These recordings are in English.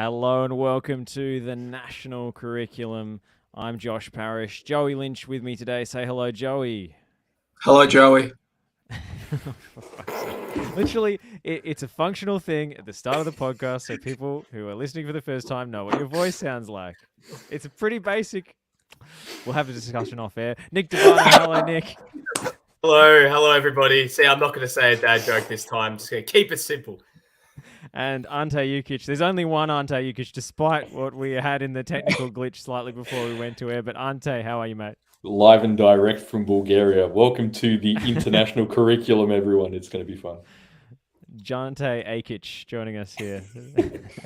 Hello and welcome to the National Curriculum. I'm Josh Parish. Joey Lynch with me today. Say hello, Joey. Hello, Joey. Literally, it's a functional thing at the start of the podcast so people who are listening for the first time know what your voice sounds like. It's a pretty basic. We'll have a discussion off air. Nick Devano, hello, Nick. Hello, everybody. See, I'm not going to say a dad joke this time. Just going to keep it simple. And Ante Jukic. There's only one Ante Jukic, despite what we had in the technical glitch slightly before we went to air. But Ante, how are you, mate? Live and direct from Bulgaria. Welcome to the international curriculum, everyone. It's going to be fun. Jante Akic joining us here,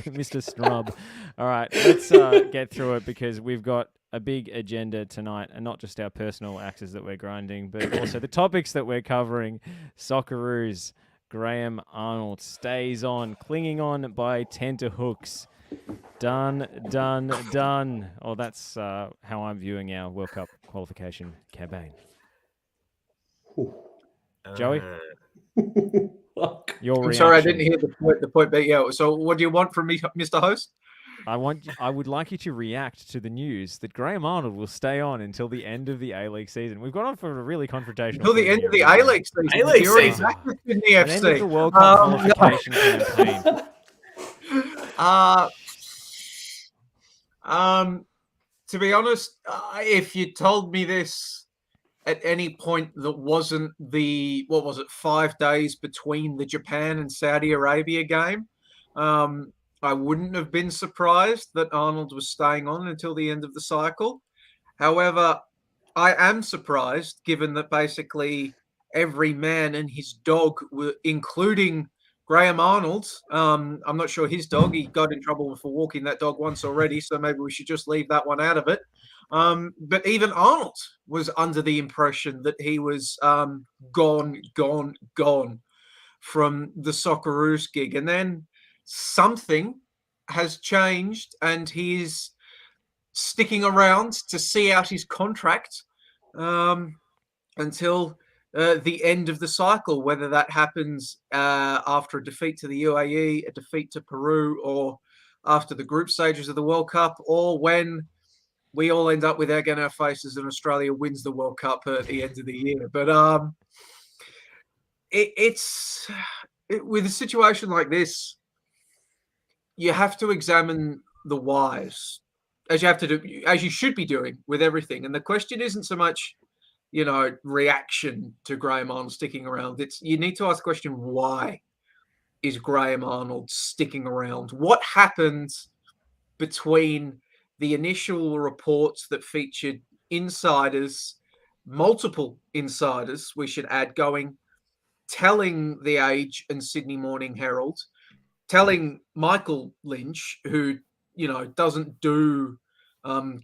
Mr. Snrub. All right, let's get through it because we've got a big agenda tonight, and not just our personal axes that we're grinding, but also the topics that we're covering. Socceroos. Graham Arnold stays on, clinging on by tenterhooks. Done. Oh, that's how I'm viewing our World Cup qualification campaign. Joey? Your I'm reaction. sorry, I didn't hear the point. But yeah, so what do you want from me, Mr. Host? I would like you to react to the news that Graham Arnold will stay on until the end of the A-League season. We've gone on for a really confrontational. Until the end of the A-League season. A-League season. In the FC. End of the World Cup qualification campaign. To be honest, if you told me this at any point that wasn't 5 days between the Japan and Saudi Arabia game, I wouldn't have been surprised that Arnold was staying on until the end of the cycle. However, I am surprised given that basically every man and his dog, including Graham Arnold, I'm not sure his dog, he got in trouble for walking that dog once already, so maybe we should just leave that one out of it. But even Arnold was under the impression that he was gone from the Socceroos gig. And then something has changed and he's sticking around to see out his contract until the end of the cycle, whether that happens after a defeat to the UAE, a defeat to Peru, or after the group stages of the World Cup, or when we all end up with egg in our faces and Australia wins the World Cup at the end of the year. But with a situation like this, you have to examine the whys, as you should be doing with everything. And the question isn't so much, reaction to Graham Arnold sticking around. You need to ask the question, why is Graham Arnold sticking around? What happened between the initial reports that featured insiders, multiple insiders, we should add, telling The Age and Sydney Morning Herald, telling Michael Lynch, who, doesn't do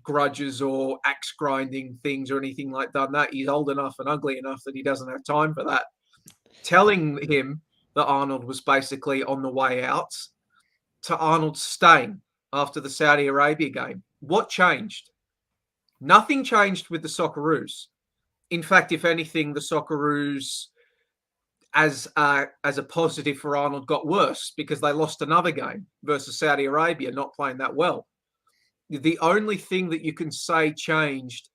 grudges or axe grinding things or anything like that. He's old enough and ugly enough that he doesn't have time for that. Telling him that Arnold was basically on the way out, to Arnold staying after the Saudi Arabia game. What changed? Nothing changed with the Socceroos. In fact, if anything, the Socceroos, as a positive for Arnold, got worse because they lost another game versus Saudi Arabia, not playing that well. The only thing that you can say changed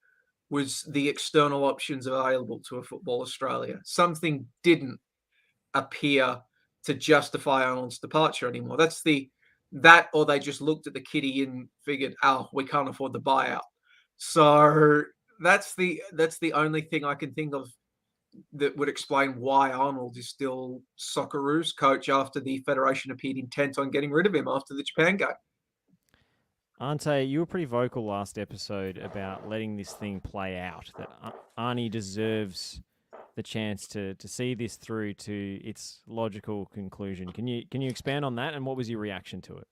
was the external options available to a Football Australia. Something didn't appear to justify Arnold's departure anymore. That or they just looked at the kitty and figured, we can't afford the buyout. So that's the only thing I can think of that would explain why Arnold is still Socceroos coach after the Federation appeared intent on getting rid of him after the Japan game. Ante, you were pretty vocal last episode about letting this thing play out, that Arnie deserves the chance to see this through to its logical conclusion. Can you expand on that, and what was your reaction to it?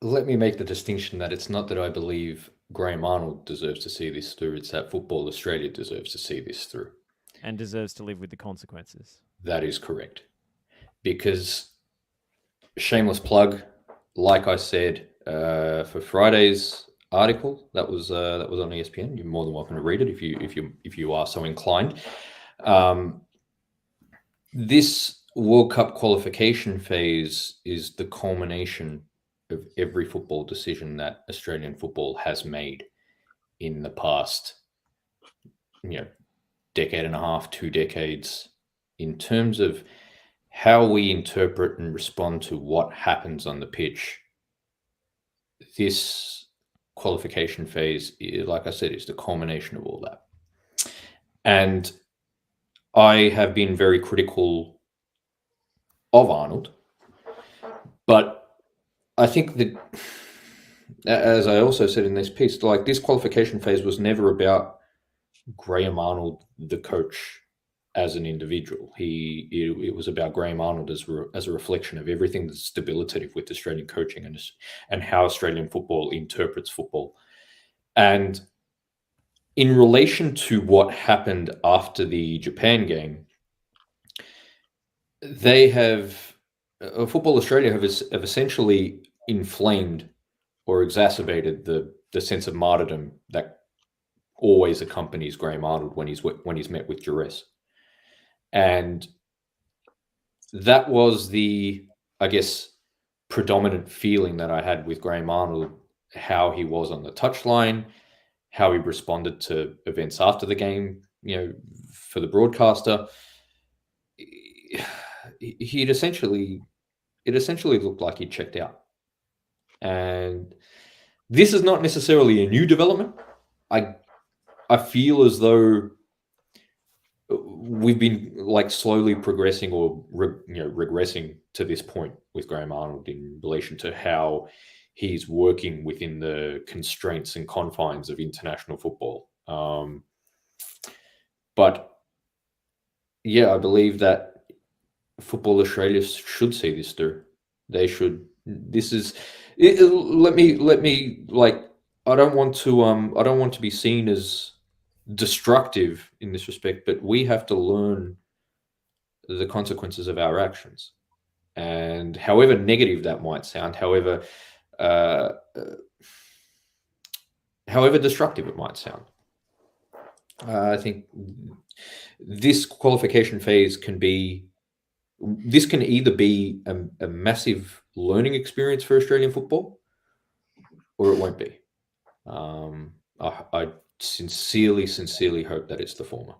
Let me make the distinction that it's not that I believe Graham Arnold deserves to see this through, it's that Football Australia deserves to see this through. And deserves to live with the consequences. That is correct. Because, shameless plug, like I said, for Friday's article that was on ESPN, you're more than welcome to read it if you are so inclined. This World Cup qualification phase is the culmination of every football decision that Australian football has made in the past, decade and a half, 2 decades, in terms of how we interpret and respond to what happens on the pitch. This qualification phase, like I said, is the culmination of all that. And I have been very critical of Arnold, but I think that, as I also said in this piece, like, this qualification phase was never about Graham Arnold, the coach, as an individual. It was about Graham Arnold as a reflection of everything that's debilitative with Australian coaching and how Australian football interprets football. And in relation to what happened after the Japan game, they have Football Australia have essentially inflamed or exacerbated the sense of martyrdom that always accompanies Graham Arnold when he's met with duress. And that was the, I guess, predominant feeling that I had with Graham Arnold, how he was on the touchline, how he responded to events after the game, for the broadcaster. It essentially looked like he checked out. And this is not necessarily a new development. I feel as though we've been slowly progressing or regressing to this point with Graham Arnold in relation to how he's working within the constraints and confines of international football. But yeah, I believe that Football Australia should see this through. They should. This is. Let me. I don't want to be seen as destructive in this respect, but we have to learn the consequences of our actions, and however negative that might sound, however destructive it might sound, I think this qualification phase can either be a massive learning experience for Australian football, or it won't be. I sincerely hope that it's the former.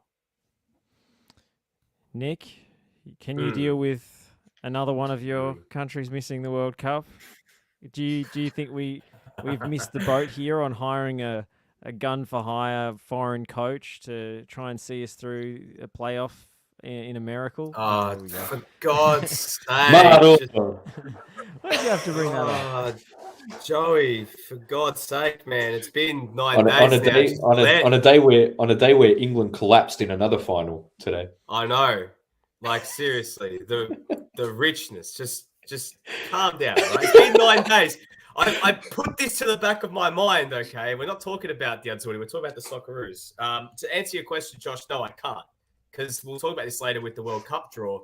Nick, can you deal with another one of your countries missing the World Cup? Do you think we've missed the boat here on hiring a gun for hire foreign coach to try and see us through a playoff in a miracle? Oh, for God's sake! Why did you have to bring that up? Joey, for God's sake, man! It's been 9 days on a day where England collapsed in another final today. I know, seriously, the richness. Just calm down. Right? It's been 9 days. I put this to the back of my mind. Okay, we're not talking about the Azzurri. We're talking about the Socceroos. To answer your question, Josh, no, I can't, because we'll talk about this later with the World Cup draw.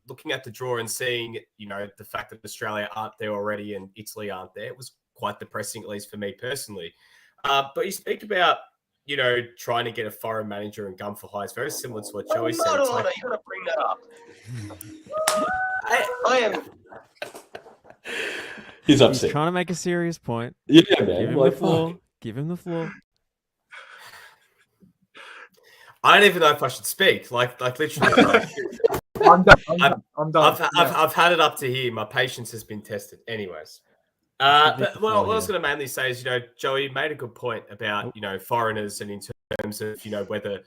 Looking at the draw and seeing, the fact that Australia aren't there already and Italy aren't there, it was quite depressing, at least for me personally. But you speak about, trying to get a foreign manager and gun for hire. It's very similar to what Joey said. You're going to bring that up. I am. He's upset. He's trying to make a serious point. Yeah, man. Give him the floor. Give him the floor. I don't even know if I should speak. Literally. I'm done. I've had it up to here. My patience has been tested. Anyways. But what I was going to mainly say is, Joey made a good point about, foreigners, and in terms of, whether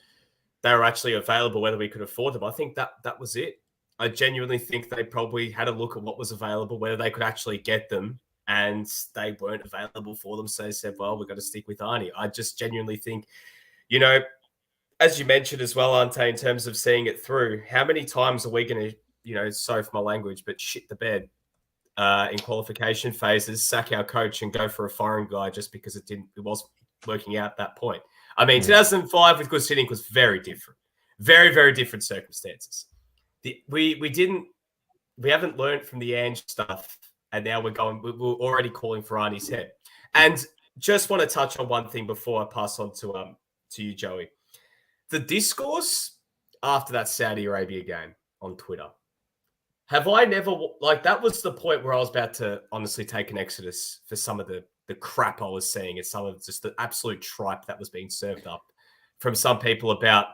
they were actually available, whether we could afford them. I think that was it. I genuinely think they probably had a look at what was available, whether they could actually get them, and they weren't available for them. So they said, well, we've got to stick with Arnie. I just genuinely think, as you mentioned as well, Ante, in terms of seeing it through, how many times are we going to, sorry for my language, but shit the bed in qualification phases, sack our coach and go for a foreign guy just because it wasn't working out at that point? I mean, 2005 with Good Sitting was very different. Very, very different circumstances. We haven't learned from the Ange stuff, and now we're already calling for Arnie's head. And just want to touch on one thing before I pass on to you, Joey. The discourse after that Saudi Arabia game on Twitter have I never like that was the point where I was about to honestly take an exodus for some of the crap I was seeing and some of just the absolute tripe that was being served up from some people about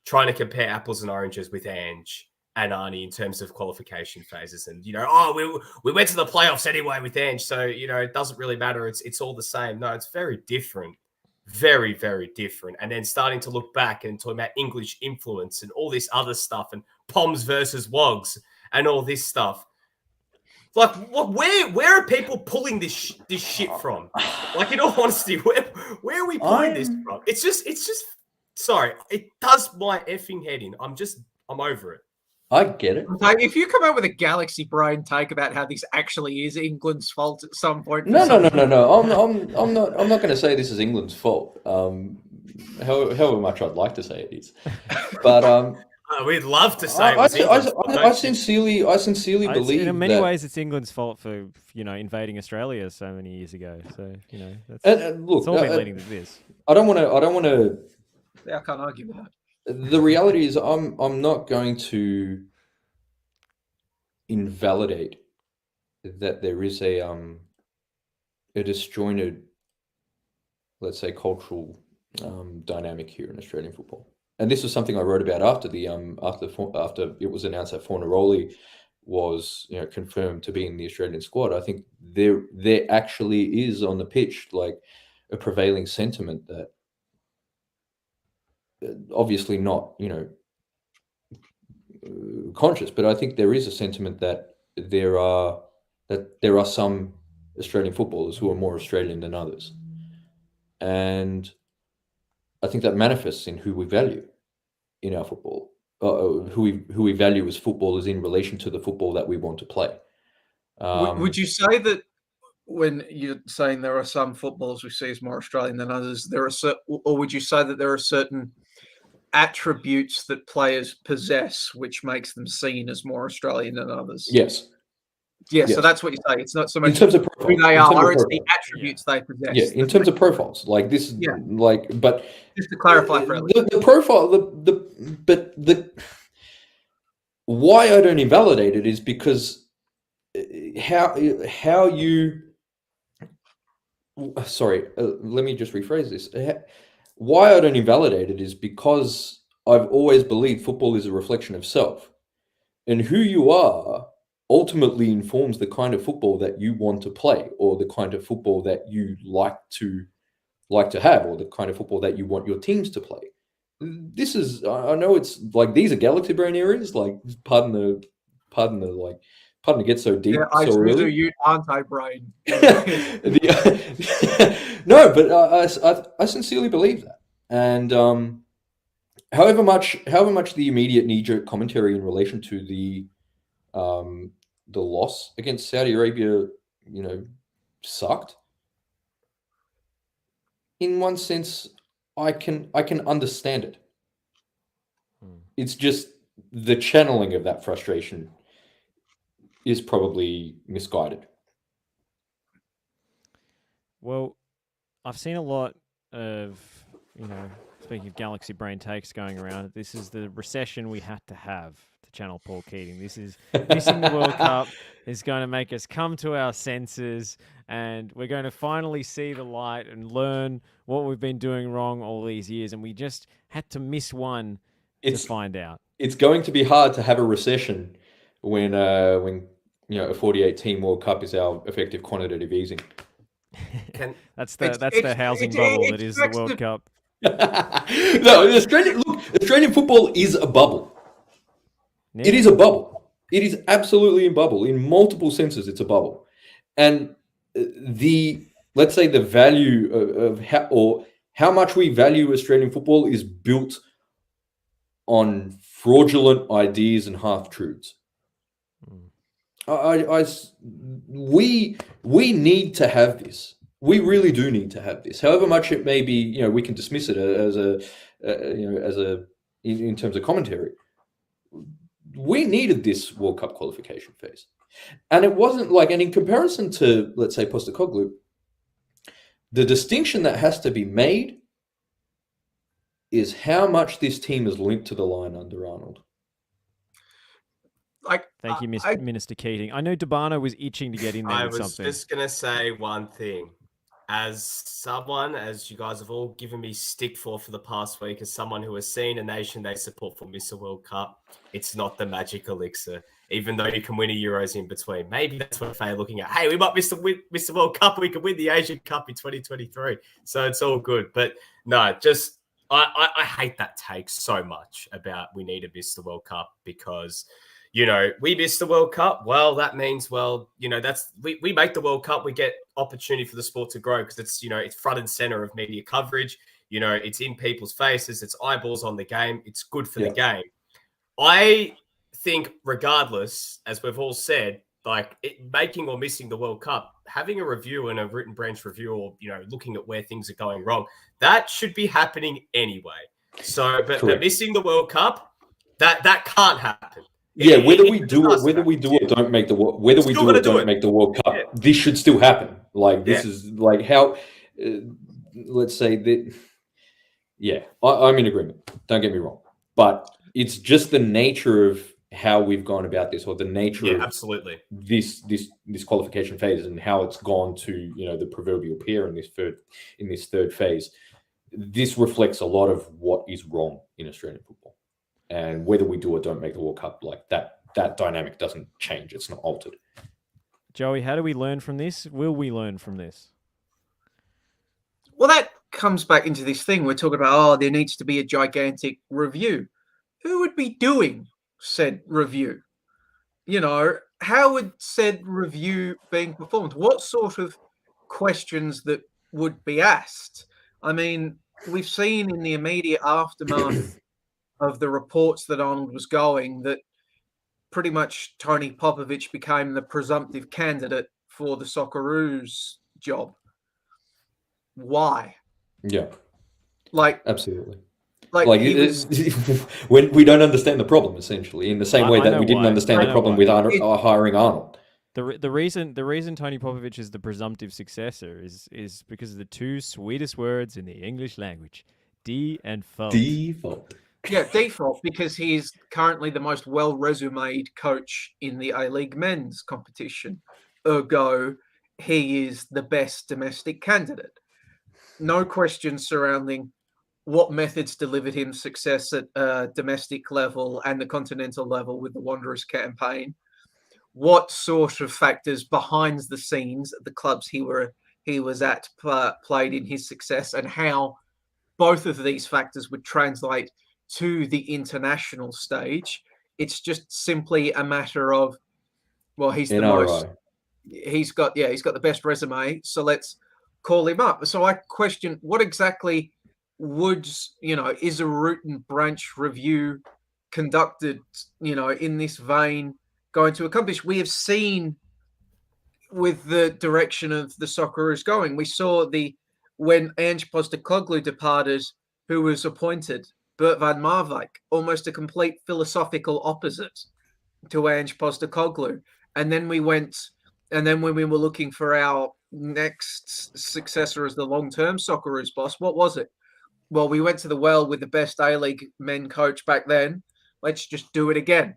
trying to compare apples and oranges with Ange and Arnie in terms of qualification phases. And, we went to the playoffs anyway with Ange, so, it doesn't really matter. It's all the same. No, it's very different. Very, very different. And then starting to look back and talking about English influence and all this other stuff and Poms versus Wogs and all this stuff. Like, where are people pulling this shit from? Like, in all honesty, where are we pulling this from? It's just, sorry, it does my effing head in. I'm over it. I get it. If you come out with a galaxy brain take about how this actually is England's fault at some point, no. I'm not going to say this is England's fault. However much I'd like to say it is, but we'd love to say. I sincerely believe. In many ways, it's England's fault for invading Australia so many years ago. So that's look, it's all been leading to this. I don't want to. I can't argue with that. The reality is, I'm not going to invalidate that there is a disjointed, let's say, cultural dynamic here in Australian football. And this was something I wrote about after after it was announced that Fornaroli was confirmed to be in the Australian squad. I think there actually is on the pitch like a prevailing sentiment that. Obviously not, conscious, but I think there is a sentiment that there are some Australian footballers who are more Australian than others, and I think that manifests in who we value in our football, who we value as footballers in relation to the football that we want to play. Would you say that when you're saying there are some footballers we see as more Australian than others, or would you say that there are certain attributes that players possess which makes them seen as more Australian than others? Yes. So that's what you say. It's not so much in terms of profile, who they are, it's the attributes they possess. Yeah, in terms of profiles, like this, but just to clarify for the profile, the why I don't invalidate it is because how you. Sorry, let me just rephrase this. Why I don't invalidate it is because I've always believed football is a reflection of self, and who you are ultimately informs the kind of football that you want to play, or the kind of football that you like to have, or the kind of football that you want your teams to play. This is, I know it's like these are galaxy brain areas, like pardon the get so deep. Yeah, I so do early. you anti-brain. No, but I sincerely believe that, and however much the immediate knee-jerk commentary in relation to the loss against Saudi Arabia, sucked. In one sense, I can understand it. It's just the channeling of that frustration is probably misguided. Well, I've seen a lot of, speaking of galaxy brain takes going around, this is the recession we had to have to channel Paul Keating. This is missing the World Cup is going to make us come to our senses, and we're going to finally see the light and learn what we've been doing wrong all these years, and we just had to miss one to find out. It's going to be hard to have a recession when a 48-team World Cup is our effective quantitative easing. That's the housing bubble that is the World Cup. No, Australian football is a bubble. Yeah. It is a bubble. It is absolutely a bubble. In multiple senses, it's a bubble. And let's say the value of how much we value Australian football is built on fraudulent ideas and half-truths. We need to have this. We really do need to have this. However much it may be, we can dismiss it in terms of commentary. We needed this World Cup qualification phase, and it wasn't like. And in comparison to, let's say, Postecoglou, the distinction that has to be made is how much this team is linked to the line under Arnold. Like, Thank you, Minister Keating. I know Debano was itching to get in there I with was something. just going to say one thing. As you guys have all given me stick for the past week, as someone who has seen a nation they support for Mr. World Cup, it's not the magic elixir, even though you can win a Euros in between. Maybe that's what they're looking at. Hey, we might miss the World Cup. We could win the Asian Cup in 2023. So it's all good. But no, just I hate that take so much about we need to miss the World Cup because – we missed the World Cup. Well, that means, that's we make the World Cup. We get opportunity for the sport to grow because it's front and center of media coverage. It's in people's faces. It's eyeballs on the game. It's good for the game. I think regardless, as we've all said, making or missing the World Cup, having a review and a written branch review or, looking at where things are going wrong, that should be happening anyway. So, but missing the World Cup, that can't happen. Yeah, whether we do or don't make the World Cup, this should still happen. This is like how, let's say that. Yeah, I'm in agreement. Don't get me wrong, but it's just the nature of how we've gone about this, or the nature of absolutely this qualification phase, and how it's gone to the proverbial pier in this third phase. This reflects a lot of what is wrong in Australian football. And whether we do or don't make the World Cup, that dynamic doesn't change. It's not altered. Joey, how do we learn from this? Will we learn from this? Well, that comes back into this thing. We're talking about, there needs to be a gigantic review. Who would be doing said review? How would said review being performed? What sort of questions that would be asked? I mean, we've seen in the immediate aftermath of the reports that Arnold was going, that pretty much Tony Popovich became the presumptive candidate for the Socceroos job. Why? Yeah. Absolutely. When we don't understand the problem, essentially, in the same way that we didn't understand the problem with hiring Arnold. The reason Tony Popovich is the presumptive successor is because of the two sweetest words in the English language, default. Default. Yeah, default, because he's currently the most well-resumed coach in the A-League men's competition. Ergo, he is the best domestic candidate. No question surrounding what methods delivered him success at domestic level and the continental level with the Wanderers campaign. What sort of factors behind the scenes at the clubs he was at played in his success, and how both of these factors would translate to the international stage. It's just simply a matter of, well, he's the most. He's got the best resume, so let's call him up. So I question, what exactly is a root and branch review conducted, in this vein going to accomplish? We have seen with the direction of the Socceroos going. We saw when Ange Postecoglou departed, who was appointed, Bert van Marwijk, almost a complete philosophical opposite to Ange Postecoglou. And then when we were looking for our next successor as the long-term Socceroos boss, what was it? Well, we went to the well with the best A-League men coach back then. Let's just do it again.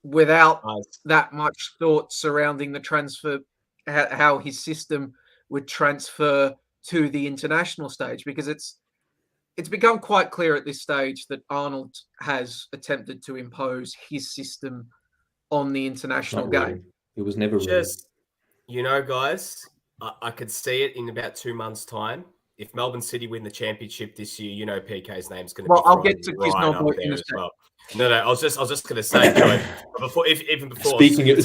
Without that much thought surrounding the transfer, how his system would transfer to the international stage, because it's become quite clear at this stage that Arnold has attempted to impose his system on the international game. It was never just, guys, I could see it in about 2 months' time. If Melbourne City win the championship this year, PK's name's going to be I'll get to right up there as well. No, I was just going to say, Joey, before. Speaking of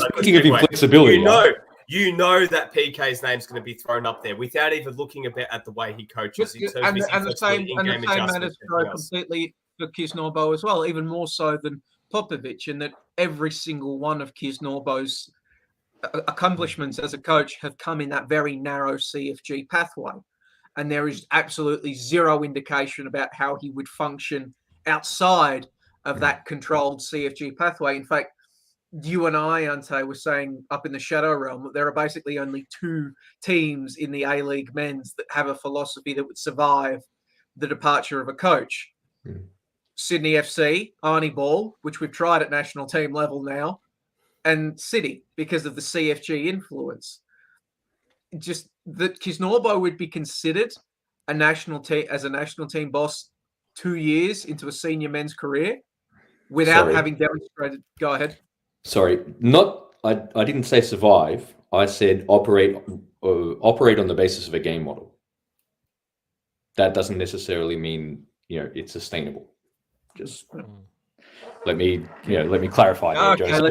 inflexibility, that PK's name's going to be thrown up there without even looking at the way he coaches. And the same matters completely for Kisnorbo as well, even more so than Popovich, in that every single one of Kisnorbo's accomplishments as a coach have come in that very narrow CFG pathway. And there is absolutely zero indication about how he would function outside of that controlled CFG pathway. In fact, you and I, Ante, were saying up in the shadow realm that there are basically only 2 teams in the A-League men's that have a philosophy that would survive the departure of a coach. Sydney FC, Arnie Ball, which we've tried at national team level now, and City because of the CFG influence. Just that Kisnorbo would be considered a national team boss 2 years into a senior men's career without having demonstrated. Go ahead. Sorry, I didn't say survive. I said operate on the basis of a game model. That doesn't necessarily mean it's sustainable. Just let me clarify there, Okay, Joe.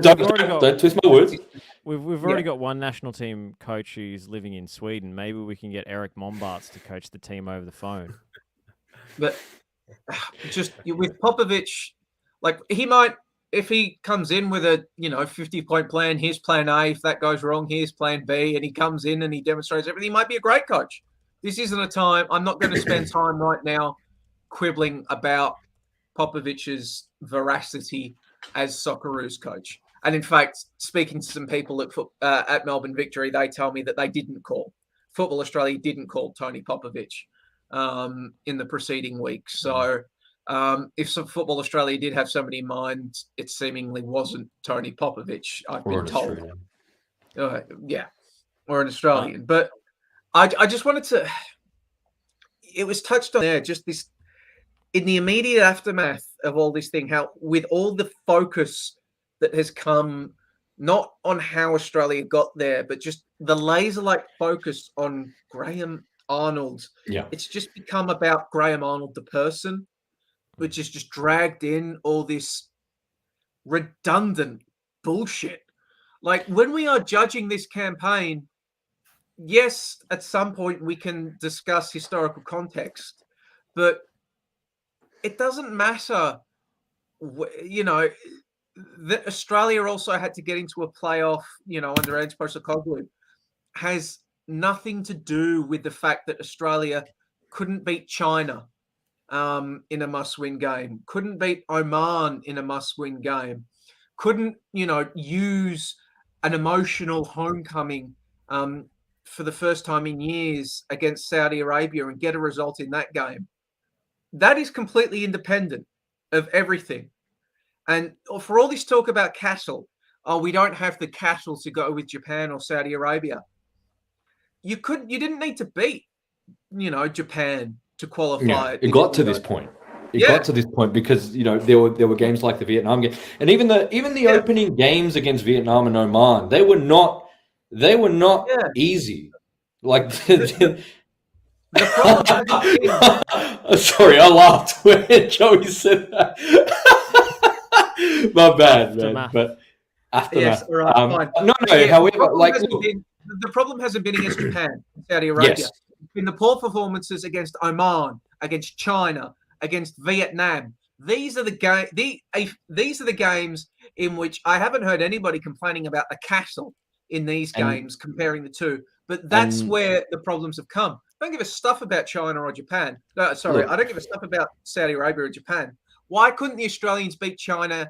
Don't twist my words. We've already got one national team coach who's living in Sweden. Maybe we can get Eric Mombarts to coach the team over the phone. But just with Popovic, like he might, if he comes in with a 50-point plan, here's plan A. If that goes wrong, here's plan B, and he comes in and he demonstrates everything, he might be a great coach. This isn't a time. I'm not going to spend time right now quibbling about Popovic's veracity as Socceroos coach. And in fact, speaking to some people at Melbourne Victory, they tell me that they didn't call. Football Australia didn't call Tony Popovic in the preceding week. So if Football Australia did have somebody in mind, it seemingly wasn't Tony Popovic, I've been told. Or an Australian. But I just wanted to... It was touched on there, just this... In the immediate aftermath of all this thing, how with all the focus that has come, not on how Australia got there, but just the laser-like focus on Graham Arnold. Yeah. It's just become about Graham Arnold, the person, which has just dragged in all this redundant bullshit. Like, when we are judging this campaign, yes, at some point we can discuss historical context, but it doesn't matter, that Australia also had to get into a playoff, under Ange Postecoglou, has nothing to do with the fact that Australia couldn't beat China in a must-win game, couldn't beat Oman in a must-win game, couldn't, use an emotional homecoming for the first time in years against Saudi Arabia and get a result in that game. That is completely independent of everything. And for all this talk about cattle, we don't have the cattle to go with Japan or Saudi Arabia. You didn't need to beat, Japan to qualify. It got to this point. It got to this point because there were games like the Vietnam game, and even the opening games against Vietnam and Oman, they were not easy. Like the problem sorry, I laughed when Joey said that. My bad, man. But aftermath. Yes, all right, fine. No. However, the problem hasn't been against Japan, Saudi Arabia. Yes. It's been the poor performances against Oman, against China, against Vietnam. These are the games in which I haven't heard anybody complaining about the castle in these games, comparing the two. But that's where the problems have come. I don't give a stuff about China or Japan. No, sorry, I don't give a stuff about Saudi Arabia or Japan. Why couldn't the Australians beat China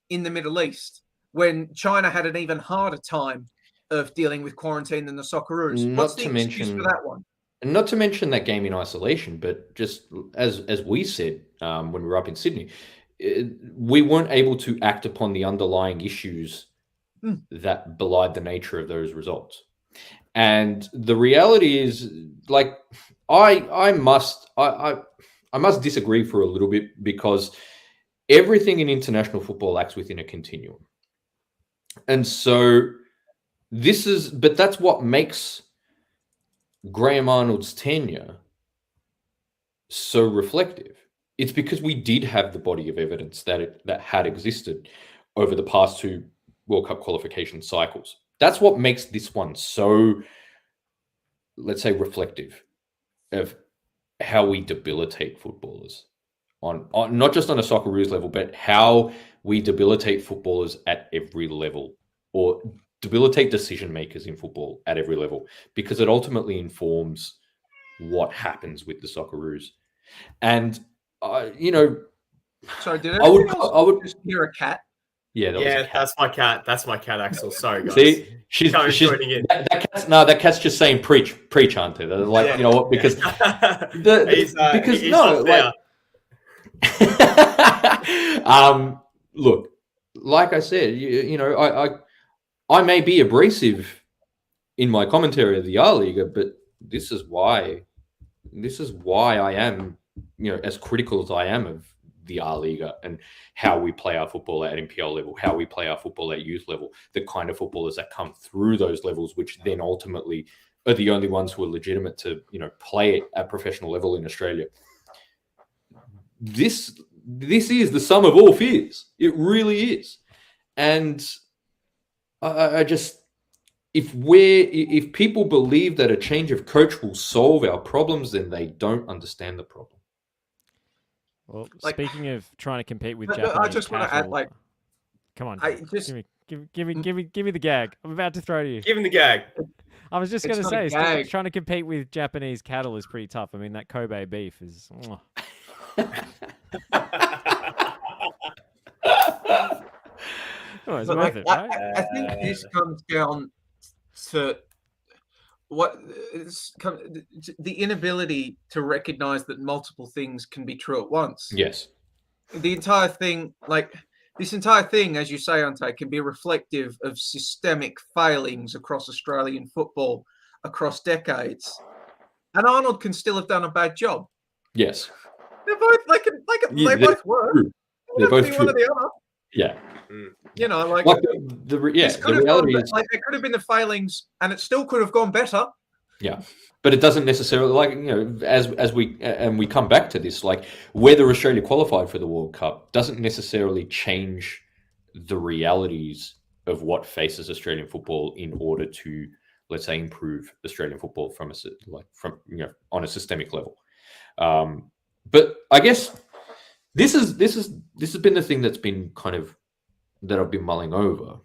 in the Middle East when China had an even harder time of dealing with quarantine than the Socceroos? What's the excuse for that one? Not to mention that game in isolation, but just as we said when we were up in Sydney, we weren't able to act upon the underlying issues that belied the nature of those results. And the reality is, like, I must disagree for a little bit, because everything in international football acts within a continuum. And so that's what makes Graham Arnold's tenure so reflective. It's because we did have the body of evidence that had existed over the past two World Cup qualification cycles. That's what makes this one so, let's say, reflective of how we debilitate footballers on not just on a Socceroos level, but how we debilitate footballers at every level, or debilitate decision makers in football at every level, because it ultimately informs what happens with the Socceroos. And sorry, did I would just hear a cat? Yeah, that's my cat. That's my cat, Axel. Sorry, guys. See, she's that cat's just saying preach, Ante. Like, you know what? Because Look, like I said, I may be abrasive in my commentary of the R-Liga, but this is why I am, as critical as I am of the R-Liga and how we play our football at NPL level, how we play our football at youth level, the kind of footballers that come through those levels, which then ultimately are the only ones who are legitimate to, play at professional level in Australia. This is the sum of all fears. It really is. And I just, if people believe that a change of coach will solve our problems, then they don't understand the problem. Well, speaking of trying to compete with but Japanese I just want to cattle, add, come on, just give me the gag. I'm about to throw to you. Give him the gag. I was just going to It's not a say, gag. trying to compete with Japanese cattle is pretty tough. I mean, that Kobe beef is. Oh, it's But, worth it, right? I think this comes down to the inability to recognize that multiple things can be true at once. Yes. The entire thing, this entire thing, as you say, Ante, can be reflective of systemic failings across Australian football across decades. And Arnold can still have done a bad job. Yes. They're both they both were. True. They're both one or true. the other. Yeah. The reality is, there could have been the failings, and it still could have gone better. yeah, but it doesn't necessarily, as we come back to this, whether Australia qualified for the World Cup doesn't necessarily change the realities of what faces Australian football in order to, let's say, improve Australian football on a systemic level. But I guess this has been the thing that's been that I've been mulling over.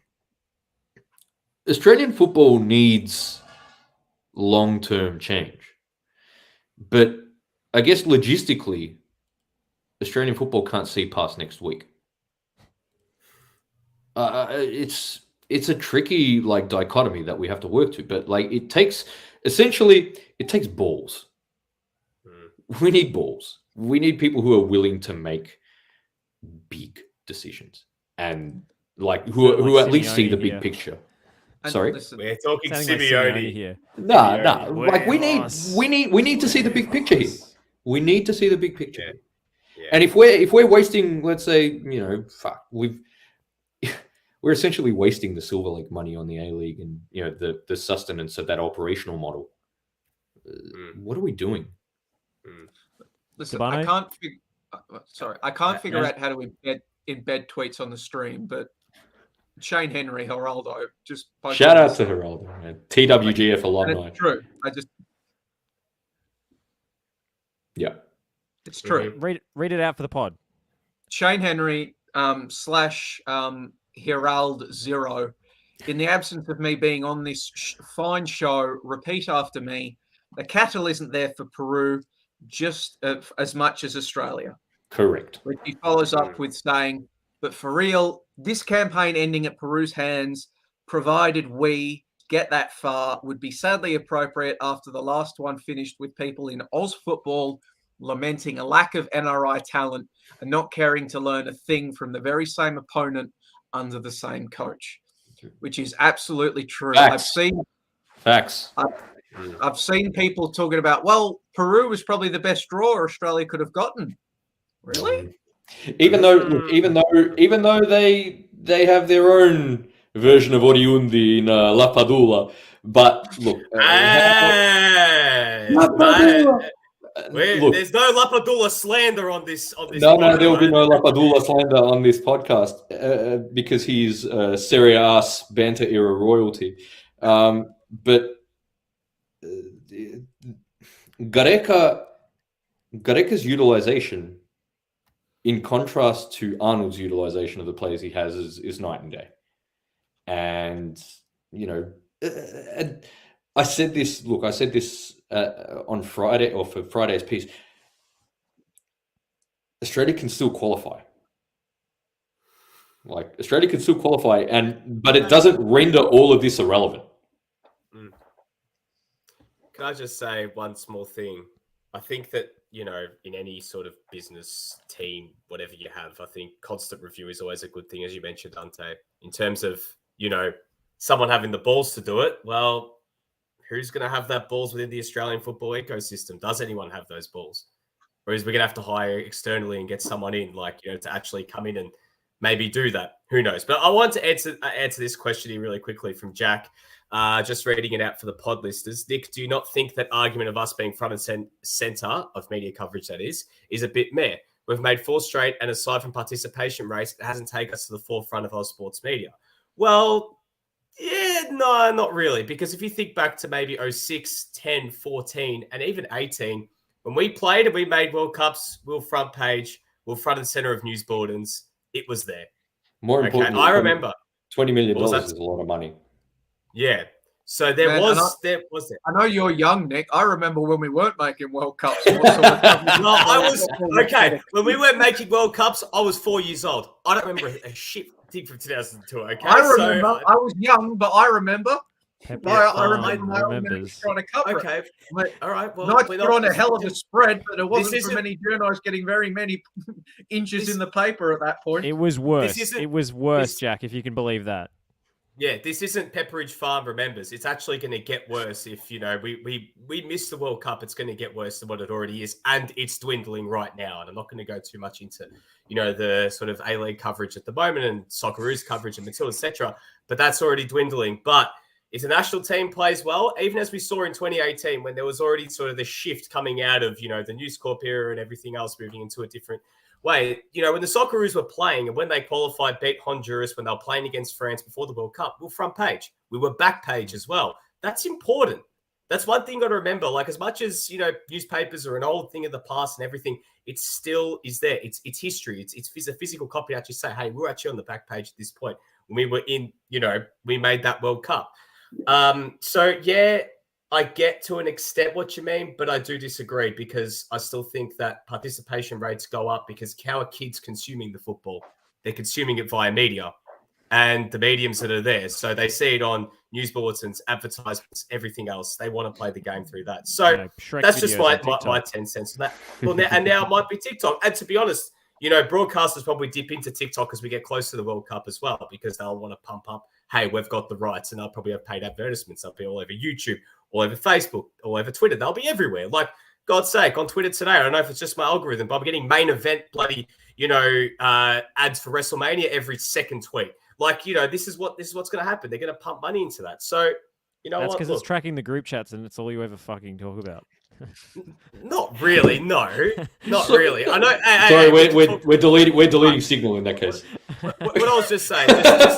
Australian football needs long-term change, but I guess logistically, Australian football can't see past next week. It's a tricky dichotomy that we have to work to, but it takes balls. We need balls. We need people who are willing to make big decisions and who at least see the big picture. Sorry, we're talking Simeone here. We need to see the big picture here. We need to see the big picture. Yeah. And if we're wasting, let's say, we're essentially wasting the Silver League money on the A League and the sustenance of that operational model. What are we doing? Listen, Tabano? I can't figure out how to embed tweets on the stream, but Shane Henry, Geraldo, just shout out to Geraldo, man. TWGF alumni. It's true. It's true. Read it out for the pod. Shane Henry / Herald 0. In the absence of me being on this fine show, repeat after me. The cattle isn't there for Peru just as much as Australia. Correct. Which he follows up with saying, but for real, this campaign ending at Peru's hands, provided we get that far, would be sadly appropriate after the last one finished with people in Oz football lamenting a lack of NRI talent and not caring to learn a thing from the very same opponent under the same coach, which is absolutely true. Facts. I've seen people talking about, well, Peru was probably the best draw Australia could have gotten. Really? Even though they have their own version of Oriundi in La Padula, but look, there's no La Padula slander on this. No, there will be no La Padula slander on this podcast because he's Serie A banter era royalty. But Gareca's utilization, in contrast to Arnold's utilization of the players he has, is night and day. And I said this on Friday, or for Friday's piece. Australia can still qualify. Australia can still qualify, but it doesn't render all of this irrelevant. Can I just say one small thing? I think that in any sort of business team, whatever you have, I think constant review is always a good thing, as you mentioned, Ante. In terms of, someone having the balls to do it, well, who's going to have that balls within the Australian football ecosystem? Does anyone have those balls? Or is we going to have to hire externally and get someone in, to actually come in and maybe do that? Who knows? But I want to answer this question here really quickly from Jack. Just reading it out for the pod listeners. Nick, do you not think that argument of us being front and centre of media coverage, that is a bit meh? We've made 4 straight, and aside from participation rates, it hasn't taken us to the forefront of our sports media. Well, yeah, no, not really. Because if you think back to maybe 06, 10, 14, and even 18, when we played and we made World Cups, we were front page, we were front and centre of news bulletins. It was there. More importantly, I remember $20 million is a lot of money. Yeah. So there was there. I know you're young, Nick. I remember when we weren't making World Cups. Well, I was okay. When we weren't making World Cups, I was 4 years old. I don't remember a shit thing from 2002. Okay, I remember. I was young, but I remember. I remember my own minutes trying to cover it. All right. Well, Knights put on a hell of a spread, but it wasn't from any journalists getting very many inches in the paper at that point. It was worse. It was worse, Jack, if you can believe that. Yeah, this isn't Pepperidge Farm remembers. It's actually going to get worse if, we miss the World Cup. It's going to get worse than what it already is. And it's dwindling right now. And I'm not going to go too much into, the sort of A-League coverage at the moment and Socceroos coverage and Matildas, etc. But that's already dwindling. But if the national team plays well, even as we saw in 2018, when there was already sort of the shift coming out of, the News Corp era and everything else moving into a different way, when the Socceroos were playing and when they qualified, beat Honduras, when they were playing against France before the World Cup, we were front page. We were back page as well. That's important. That's one thing you got to remember. Like, as much as, newspapers are an old thing of the past and everything, it still is there. It's history. It's a physical copy to actually say, hey, we're actually on the back page at this point. When we were in, we made that World Cup. So, yeah, I get to an extent what you mean, but I do disagree because I still think that participation rates go up because how are kids consuming the football? They're consuming it via media and the mediums that are there. So they see it on news bulletins, advertisements, everything else. They want to play the game through that. So that's just my 10 cents on that. Well, now it might be TikTok. And to be honest, broadcasters probably dip into TikTok as we get close to the World Cup as well because they'll want to pump up, hey, we've got the rights, and they'll probably have paid advertisements up here all over YouTube, all over Facebook, all over Twitter. They'll be everywhere. Like, God's sake, on Twitter today, I don't know if it's just my algorithm, but I'm getting main event bloody, ads for WrestleMania every second tweet. Like, this is what's going to happen. They're going to pump money into that. So, that's because it's tracking the group chats and it's all you ever fucking talk about. Not really, no, not really. I know. Sorry, we're deleting Signal in that case. What I was just saying,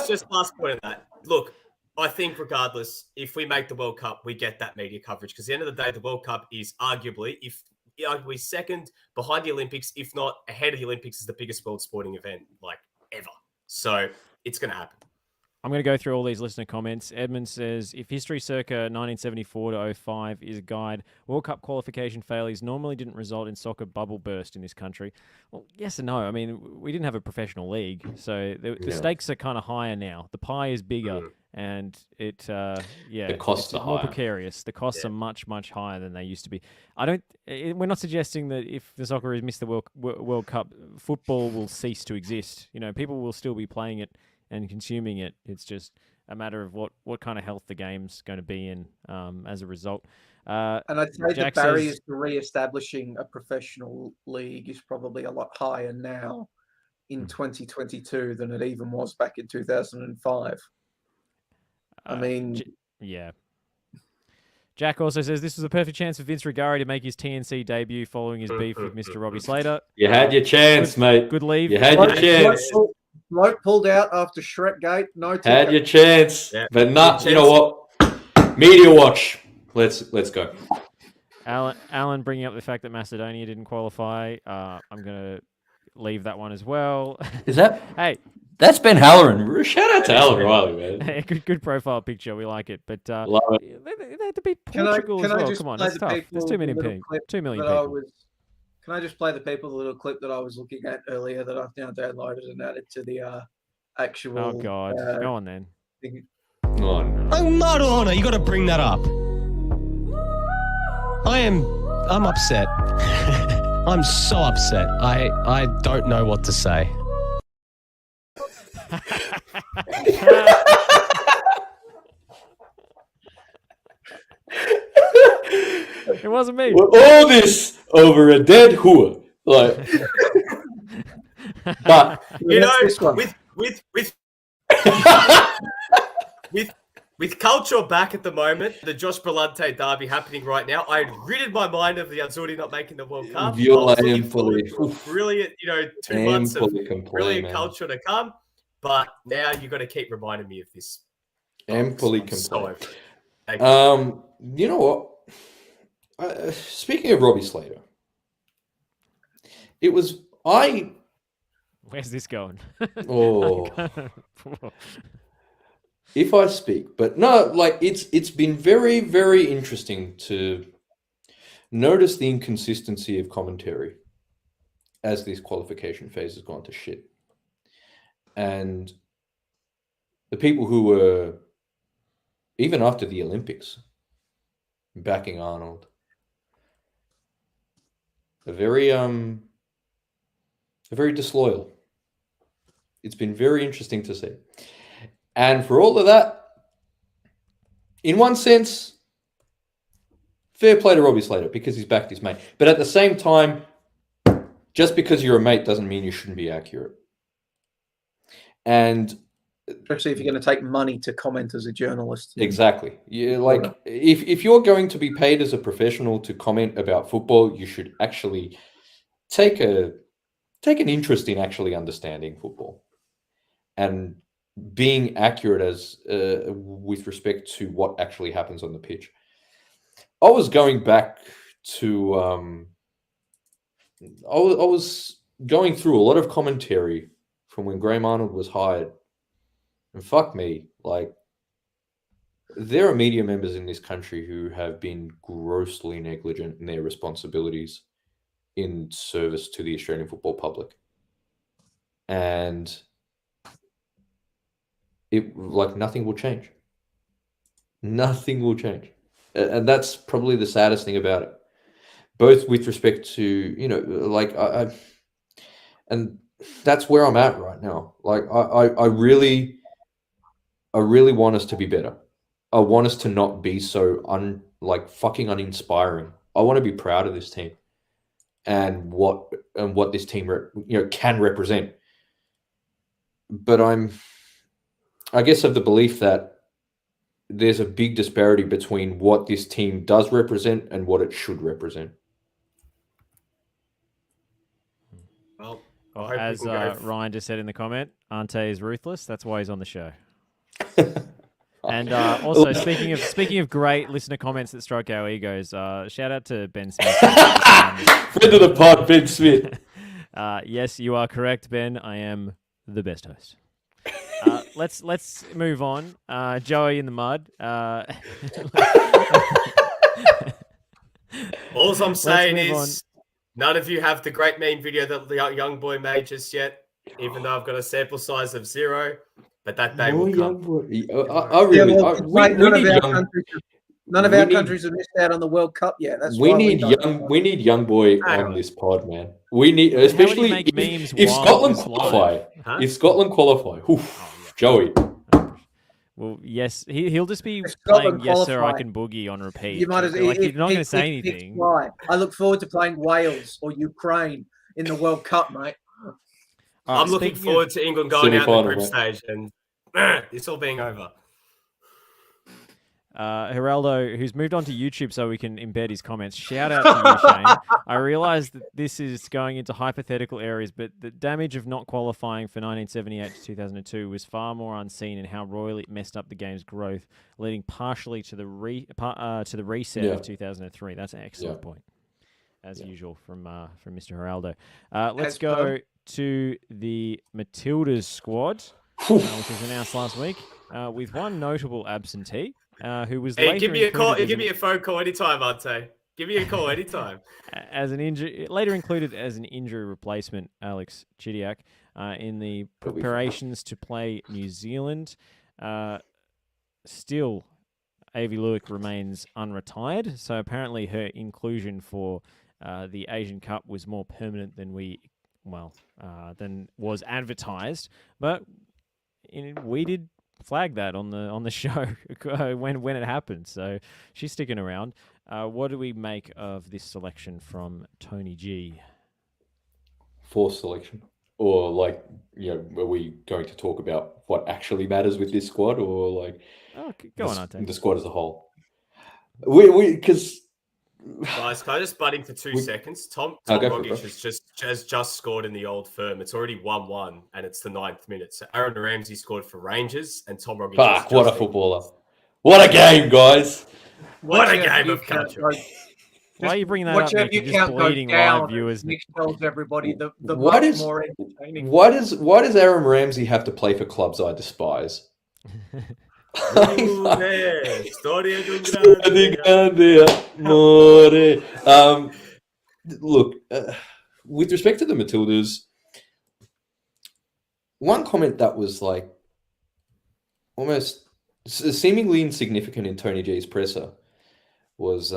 just last point of that. Look, I think regardless, if we make the World Cup, we get that media coverage because at the end of the day, the World Cup is arguably second behind the Olympics, if not ahead of the Olympics, is the biggest world sporting event like ever. So it's going to happen. I'm going to go through all these listener comments. Edmund says, if history circa 1974 to 05 is a guide, World Cup qualification failures normally didn't result in soccer bubble burst in this country. Well, yes and no. I mean, we didn't have a professional league, so the stakes are kind of higher now. The pie is bigger, and the costs are more higher. Precarious. The costs are much, much higher than they used to be. We're not suggesting that if the Socceroos miss the World Cup, football will cease to exist. People will still be playing it and consuming it. It's just a matter of what kind of health the game's going to be in as a result. And I'd say the barriers to re-establishing a professional league is probably a lot higher now in 2022 than it even was back in 2005. I mean... Jack also says this was a perfect chance for Vince Rigari to make his TNC debut following his beef with Mr. Robbie Slater. You had your chance, mate. Good leave. You had your chance. Bloke pulled out after Shrekgate. No ticket. Had your chance, but not. You know what? Media watch. Let's go. Alan bringing up the fact that Macedonia didn't qualify. I'm gonna leave that one as well. Is that? Hey, that's Ben Halloran. Shout out to Alan Riley, man. Good profile picture. We like it, but love it. They had to beat Portugal as well. Come on, that's tough. There's 2 million people. 2 million people. Can I just play the people the little clip that I was looking at earlier that I've now downloaded and added to the actual... Oh, God. Go on, then. Oh, no. Oh, Madonna, you got to bring that up. I'm upset. I'm so upset. I don't know what to say. It wasn't me. All this over a dead whore. Like, but You know, this one. with culture back at the moment, the Josh Brillante derby happening right now, I had ridded my mind of the Azuri not making the World Cup. I was looking forward to a brilliant, 2 months of brilliant culture to come. But now you've got to keep reminding me of this. Empoli I'm so complain. over it. You know what? Speaking of Robbie Slater, it was Where's this going? Oh, if I speak, but no, like it's been very, very interesting to notice the inconsistency of commentary as this qualification phase has gone to shit. And the people who were, even after the Olympics, backing Arnold, are very disloyal. It's been very interesting to see. And for all of that, in one sense, fair play to Robbie Slater because he's backed his mate. But at the same time, just because you're a mate doesn't mean you shouldn't be accurate. And especially if you're going to take money to comment as a journalist. Exactly. Yeah, like if you're going to be paid as a professional to comment about football, you should actually take an interest in actually understanding football and being accurate as with respect to what actually happens on the pitch. I was going back to I was going through a lot of commentary from when Graham Arnold was hired, and fuck me, like there are media members in this country who have been grossly negligent in their responsibilities in service to the Australian football public, and nothing will change. Nothing will change. And that's probably the saddest thing about it, both with respect to, and that's where I'm at right now. Like, I really want us to be better. I want us to not be so fucking uninspiring. I want to be proud of this team and what this team can represent. But I guess of the belief that there's a big disparity between what this team does represent and what it should represent. Well, as Ryan just said in the comment, Ante is ruthless. That's why he's on the show. And also, speaking of great listener comments that stroke our egos, shout out to Ben Smith. Friend of the pod, Ben Smith. Yes, you are correct, Ben. I am the best host. Let's move on. Joey in the mud. All I'm saying is none of you have the great meme video that the young boy made just yet, even though I've got a sample size of 0. But that day will come. None of our countries have missed out on the World Cup yet. That's we need young boy on this pod, man. We need, especially if Scotland qualify. Huh? If Scotland qualify, Joey. Well, yes, he'll just be playing "Yes Sir, I Can Boogie" on repeat. You might as you're not going to say anything. I look forward to playing Wales or Ukraine in the World Cup, mate. I'm looking forward to England going out in the group stage and it's all being over. Geraldo, who's moved on to YouTube so we can embed his comments. Shout out to you, Shane. I realise that this is going into hypothetical areas, but the damage of not qualifying for 1978 to 2002 was far more unseen in how royally it messed up the game's growth, leading partially to the reset of 2003. That's an excellent point, as usual from Mr. Geraldo. Let's go to the Matildas squad, which was announced last week, with one notable absentee. Who was give me a call. Give me a phone call anytime, Ante. Give me a call anytime. As an later included as an injury replacement, Alex Chidiac, in the preparations to play New Zealand. Still, Avi Luik remains unretired, so apparently her inclusion for the Asian Cup was more permanent than than was advertised. But we did flag that on the show when it happened. So she's sticking around. What do we make of this selection from Tony G? Forced selection, or like, are we going to talk about what actually matters with this squad, or like go on, Ante. the squad as a whole? Because Guys, can I just butt in for 2 seconds? Tom go for it, Rogic bro. has just scored in the Old Firm. It's already 1-1, and it's the 9th minute. So Aaron Ramsey scored for Rangers, and Tom Rogic. Fuck! What a footballer! What a game, guys! What a game of country! Why are you bringing that up, Nick? You're just bleeding live viewers. Nick tells everybody the more entertaining. Why does Aaron Ramsey have to play for clubs I despise? Storia di grande amore. Look, with respect to the Matildas, one comment that was like almost seemingly insignificant in Tony G's presser was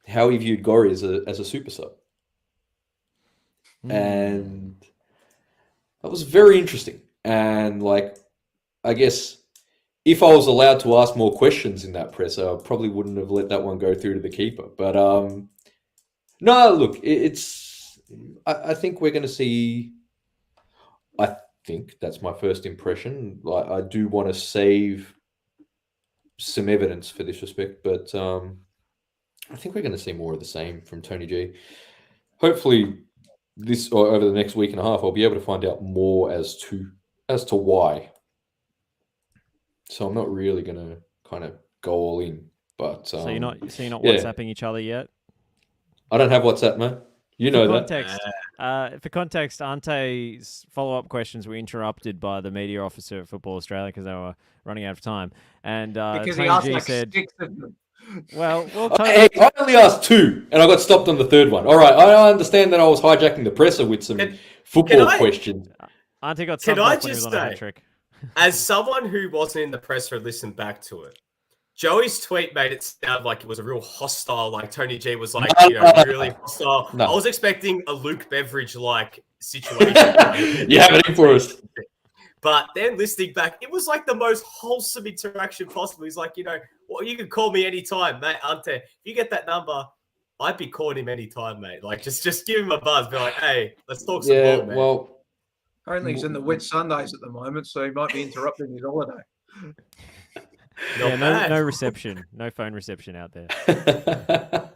how he viewed Gori as a super sub. And that was very interesting. And like, I guess if I was allowed to ask more questions in that presser, I probably wouldn't have let that one go through to the keeper. But no, look, I think we're going to see. I think that's my first impression. I do want to save some evidence for this respect, but I think we're going to see more of the same from Tony G. Hopefully, over the next week and a half, I'll be able to find out more as to why. So I'm not really going to kind of go all in, but so you're not WhatsApping each other yet? I don't have WhatsApp, man. You know that. For context, Ante's follow-up questions were interrupted by the media officer at Football Australia because they were running out of time, and because Tony he asked G like said, 6 of them. Well, Hey, I only asked 2, and I got stopped on the 3rd one. All right, I understand that I was hijacking the presser with some football questions. Ante got stopped when he was on a hat trick. As someone who wasn't in the presser and listened back to it, Joey's tweet made it sound like it was a real hostile, like Tony G was like, really hostile. No. I was expecting a Luke Beveridge-like situation. You have it in for us. But then listening back, it was like the most wholesome interaction possible. He's like, well, you can call me anytime, mate. Ante, if you get that number, I'd be calling him anytime, mate. Like, just give him a buzz. Be like, hey, let's talk some ball, man. Well, apparently he's in the Whit Sundays at the moment, so he might be interrupting his holiday. No reception, no phone reception out there.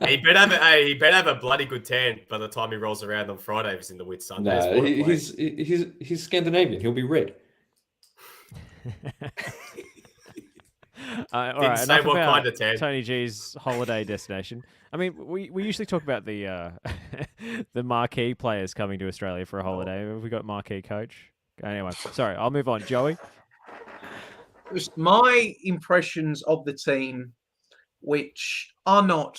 He better have a bloody good tan by the time he rolls around on Friday. If he's in the Whit Sundays. No, he's Scandinavian. He'll be red. All right, say what kind of tan. Tony G's holiday destination. I mean, we usually talk about the the marquee players coming to Australia for a holiday. Have we got marquee coach? Anyway, sorry, I'll move on. Joey? My impressions of the team, which are not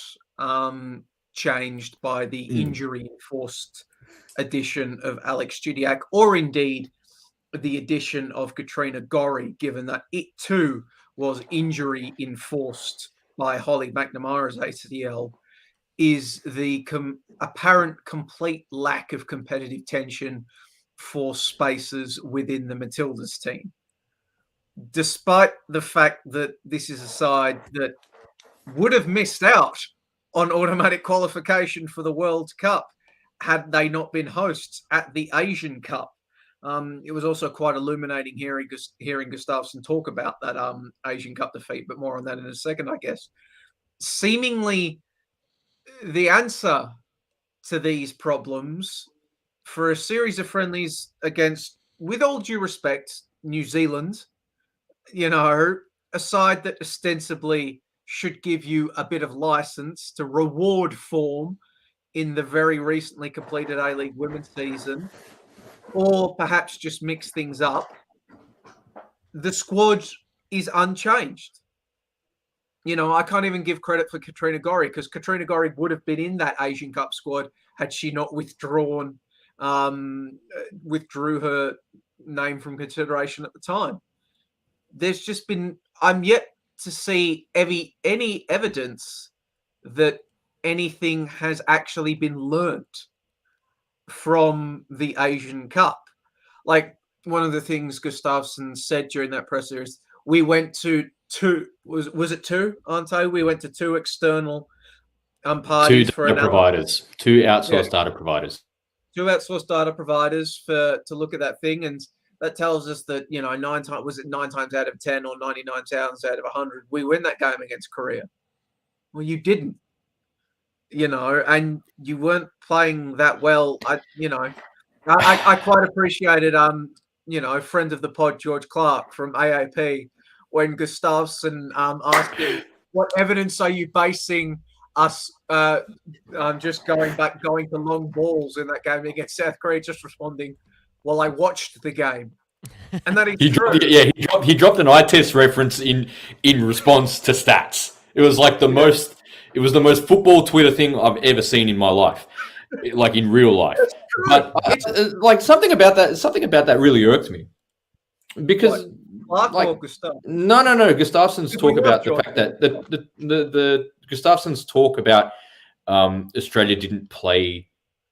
changed by the injury-enforced addition of Alex Judiak, or indeed the addition of Katrina Gorry, given that it too was injury-enforced by Holly McNamara's ACL, is the apparent complete lack of competitive tension for spaces within the Matildas team. Despite the fact that this is a side that would have missed out on automatic qualification for the World Cup had they not been hosts at the Asian Cup. It was also quite illuminating hearing Gustafsson talk about that Asian Cup defeat, but more on that in a second, I guess. Seemingly, the answer to these problems for a series of friendlies against, with all due respect, New Zealand, a side that ostensibly should give you a bit of license to reward form in the very recently completed A-League women's season, or perhaps just mix things up. The squad is unchanged. I can't even give credit for Katrina Gorry, because Katrina Gorry would have been in that Asian Cup squad had she not withdrew her name from consideration at the time. There's just been, I'm yet to see any evidence that anything has actually been learnt from the Asian Cup. Like, one of the things Gustafsson said during that presser is, we went to two, was it two, Ante? We went to two external parties Two for data providers, two outsourced data providers. Two outsourced data providers to look at that thing, and that tells us that, you know, 9 times out of 10 or 99 times out of 100 we win that game against Korea. Well, you didn't, you know, and you weren't playing that well. I quite appreciated you know, friend of the pod George Clark from AAP, when Gustafsson asked him, what evidence are you basing us just going to long balls in that game against South Korea? Just responding, well, I watched the game. And that is true. He dropped an eye test reference in response to stats. It was like the most football Twitter thing I've ever seen in my life, like in real life. But like something about that really irked me, because Clark like, or Gustafsson? No. Gustafsson's talk about the fact that the Gustafsson's talk about Australia didn't play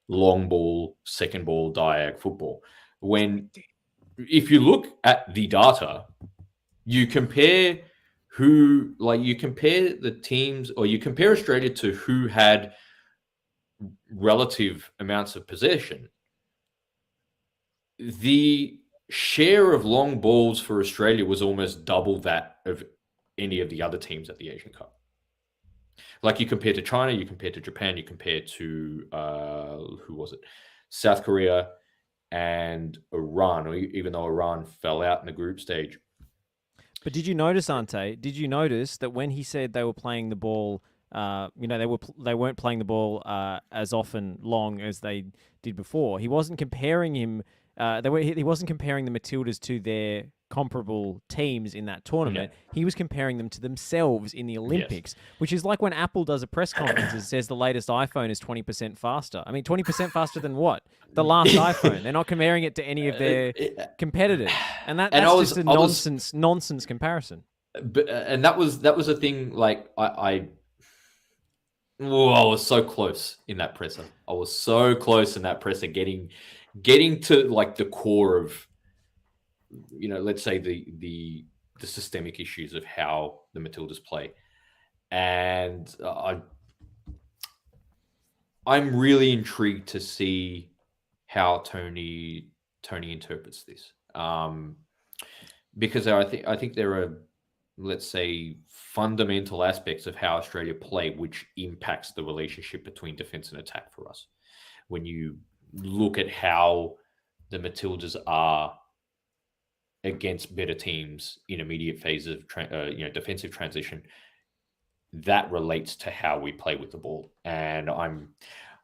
long ball, second ball, diag football. When, if you look at the data, you compare the teams, or you compare Australia to who had relative amounts of possession. The share of long balls for Australia was almost double that of any of the other teams at the Asian Cup. Like, you compare to China, you compare to Japan, you compare to who was it? South Korea and Iran, or even though Iran fell out in the group stage. But did you notice, Ante? Did you notice that when he said they were playing the ball, they weren't playing the ball as often long as they did before? He wasn't comparing him. He wasn't comparing the Matildas to their comparable teams in that tournament. Yeah. He was comparing them to themselves in the Olympics, which is like when Apple does a press conference and says the latest iPhone is 20% faster. I mean, 20% faster than what? The last iPhone. They're not comparing it to any of their competitors, and that's just a nonsense comparison. But and that was a thing. Like, I was so close in that presser. I was so close in that presser, getting to like the core of, you know, let's say the systemic issues of how the Matildas play. And I'm really intrigued to see how Tony interprets this. Because I think there are, let's say, fundamental aspects of how Australia play which impacts the relationship between defense and attack for us. When you look at how the Matildas are against better teams in immediate phase of defensive transition, that relates to how we play with the ball. And I'm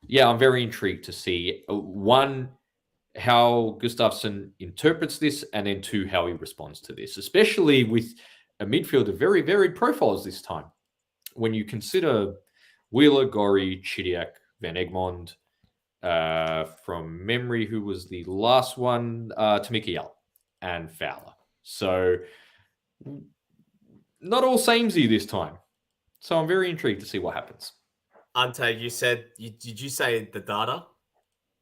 very intrigued to see, one, how Gustafsson interprets this, and then two, how he responds to this, especially with a midfield of very varied profiles this time. When you consider Wheeler, Gorry, Chidiac, Van Egmond, from memory, who was the last one? Tamika and Fowler. So not all samey this time. So I'm very intrigued to see what happens. Ante, did you say the data?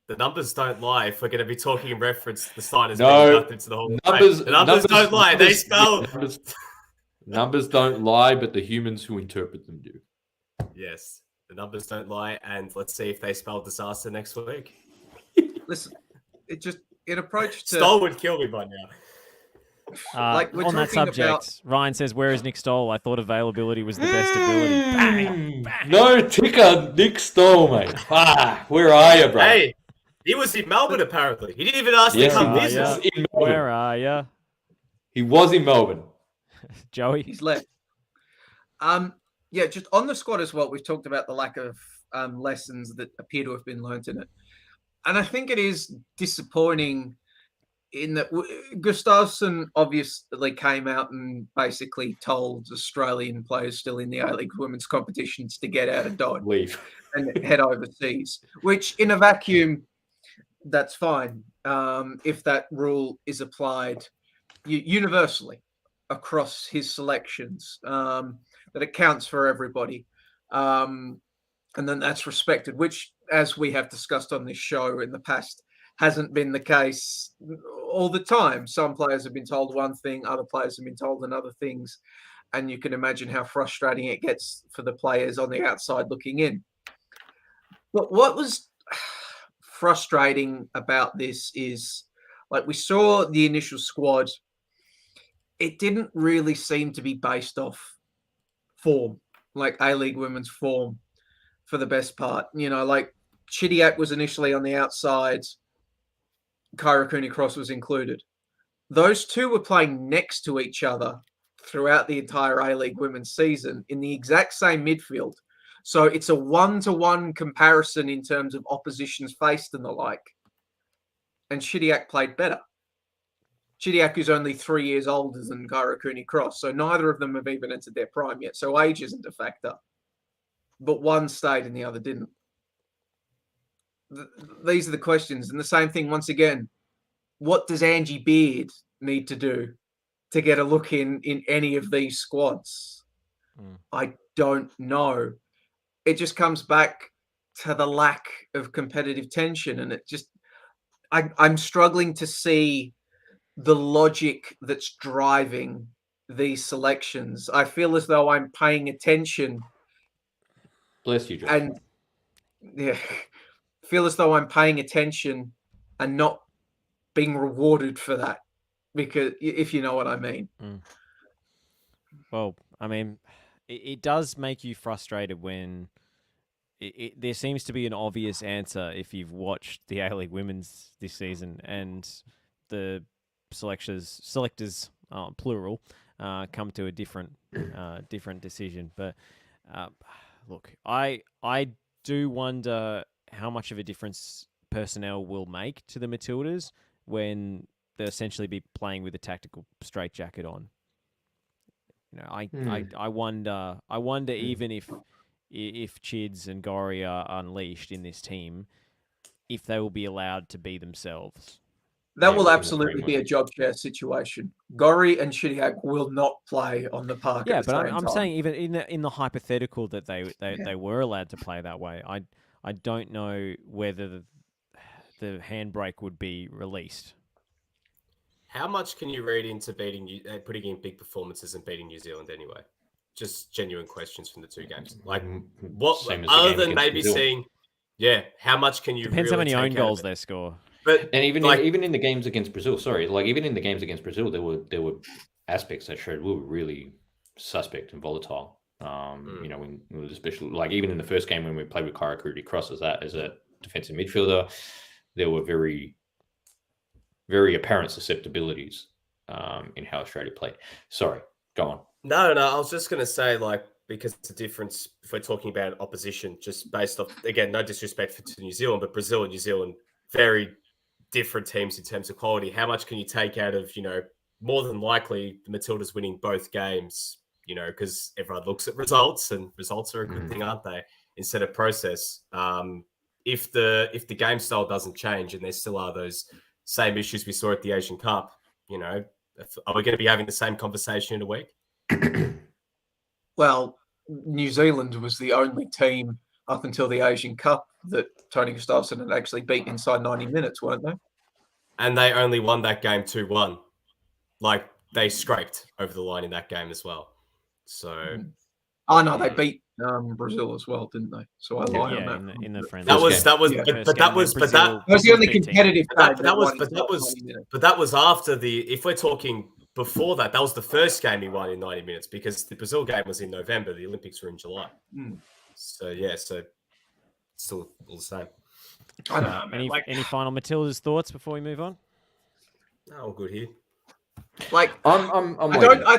The numbers don't lie. If we're going to be talking in reference to the signers being inducted to the Hall of Fame. The numbers don't lie. They spell. Numbers don't lie, but the humans who interpret them do. Yes, the numbers don't lie, and let's see if they spell disaster next week. Listen, it approached to... Stoll would kill me by now. On that subject, Ryan says, where is Nick Stoll? I thought availability was the best ability. Bang, bang. No ticker, Nick Stoll, mate. Where are you, bro? Hey, he was in Melbourne, apparently. He didn't even ask to come visit. Where are you? He was in Melbourne. Joey? He's left. Just on the squad as well, we've talked about the lack of lessons that appear to have been learnt in it. And I think it is disappointing in that Gustafsson obviously came out and basically told Australian players still in the A-League women's competitions to get out of Dodge. Leave. And head overseas, which in a vacuum, that's fine. If that rule is applied universally across his selections, that it counts for everybody. and then that's respected, which, as we have discussed on this show in the past, hasn't been the case all the time. Some players have been told one thing, other players have been told another things, and you can imagine how frustrating it gets for the players on the outside looking in. But what was frustrating about this is, like, we saw the initial squad, it didn't really seem to be based off form, like A-League women's form for the best part. You know, like Chidiac was initially on the outside, Kyra Cooney-Cross was included. Those two were playing next to each other throughout the entire A-League women's season in the exact same midfield. So it's a one-to-one comparison in terms of oppositions faced and the like. And Chidiac played better. Chidiac is only 3 years older than Kyra Cooney-Cross, so neither of them have even entered their prime yet. So age isn't a factor. But one stayed and the other didn't. These are the questions. And the same thing, once again, what does Angie Beard need to do to get a look in any of these squads? I don't know. It just comes back to the lack of competitive tension. And it just, I'm struggling to see the logic that's driving these selections. I feel as though I'm paying attention. Bless you, Josh. And yeah, feel as though I'm paying attention and not being rewarded for that, because if you know what I mean. Well, I mean, it does make you frustrated when there seems to be an obvious answer if you've watched the A-League women's this season and the selectors plural, come to a different decision. But look, I do wonder how much of a difference personnel will make to the Matildas when they'll essentially be playing with a tactical straitjacket on. You know, I wonder even if Chids and Gori are unleashed in this team, if they will be allowed to be themselves. That will absolutely be a job share situation. Gori and Chidiac will not play on the park. Yeah, but I'm saying even in the hypothetical that they were allowed to play that way, I don't know whether the handbrake would be released. How much can you read into putting in big performances and beating New Zealand anyway? Just genuine questions from the two games. Like, what other than maybe seeing, how much can you? Depends really how many own goals they score. But and even in the games against Brazil, even in the games against Brazil, there were aspects that showed we were really suspect and volatile. You know, when especially like even in the first game when we played with Kyra Cooney-Cross as a defensive midfielder, there were very, very apparent susceptibilities in how Australia played. Sorry, go on. No, I was just going to say, like, because it's a difference if we're talking about opposition, just based off, again, no disrespect to New Zealand, but Brazil and New Zealand, very different teams in terms of quality. How much can you take out of, more than likely the Matildas winning both games, because everyone looks at results and results are a good thing, aren't they? Instead of process. If the game style doesn't change and there still are those same issues we saw at the Asian Cup, are we going to be having the same conversation in a week? Well, New Zealand was the only team up until the Asian Cup that Tony Gustafsson had actually beat inside 90 minutes, weren't they? And they only won that game 2-1. Like, they scraped over the line in that game as well. So... Oh, no, they beat Brazil as well, didn't they? So I lied on that. In the friendly. That was that was the only competitive game. But that was after if we're talking before that was the first game he won in 90 minutes, because the Brazil game was in November. The Olympics were in July. So still all the same. I don't know. Any final Matildas thoughts before we move on? No, all good here. Like, I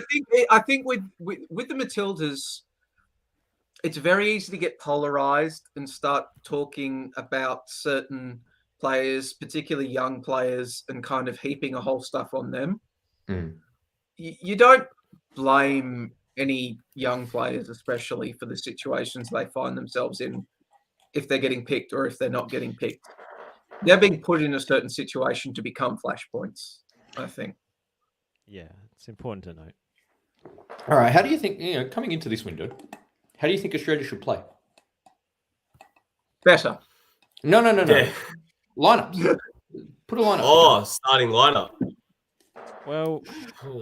think with the Matildas, it's very easy to get polarized and start talking about certain players, particularly young players, and kind of heaping a whole stuff on them. You don't blame any young players, especially for the situations they find themselves in, if they're getting picked or if they're not getting picked. They're being put in a certain situation to become flashpoints, I think. Yeah, it's important to note. All right, how do you think, coming into this window, how do you think Australia should play? Better. No. Yeah. Lineups. Put a lineup. Oh, starting lineup. Well,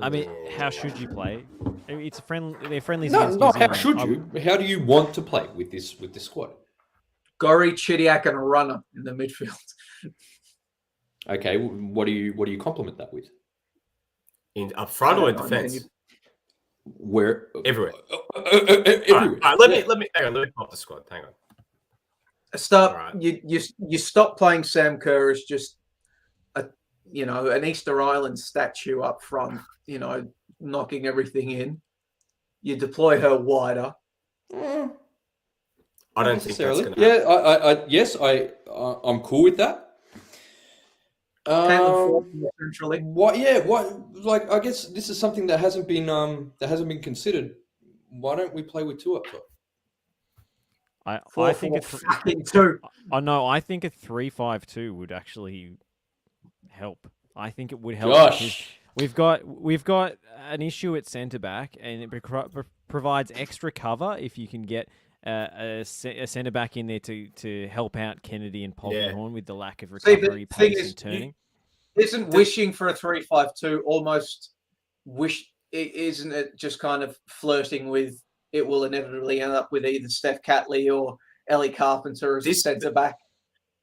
I mean, how should you play? I mean, it's a friendly. They're friendlies No, against not New how Zealand. should you. How do you want to play with this squad? Gorry, Chidiac, and a runner in the midfield. Okay, what do you complement that with? In up front or in defense? Where Everywhere. Everywhere. All right, let me hang on, let me pop the squad. Hang on. Start. Right. You stop playing Sam Kerr as just an Easter Island statue up front. Knocking everything in. You deploy her wider. I don't think that's going to happen. Yes, I'm cool with that. Essentially. What? Yeah. What? Like, I guess this is something that hasn't been considered. Why don't we play with two up top? I think it's fucking two. Oh no, I think a 3-5-2 would actually help. I think it would help. Gosh. We've got an issue at centre back, and it provides extra cover if you can get a centre back in there to help out Kennedy and Polkinghorne with the lack of recovery, pace, and turning. Isn't wishing for a 3-5-2 almost isn't it just kind of flirting with it will inevitably end up with either Steph Catley or Ellie Carpenter as a centre back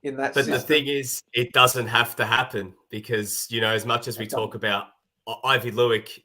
in that system? The thing is, it doesn't have to happen because, as much as we talk about Ivy Lewick,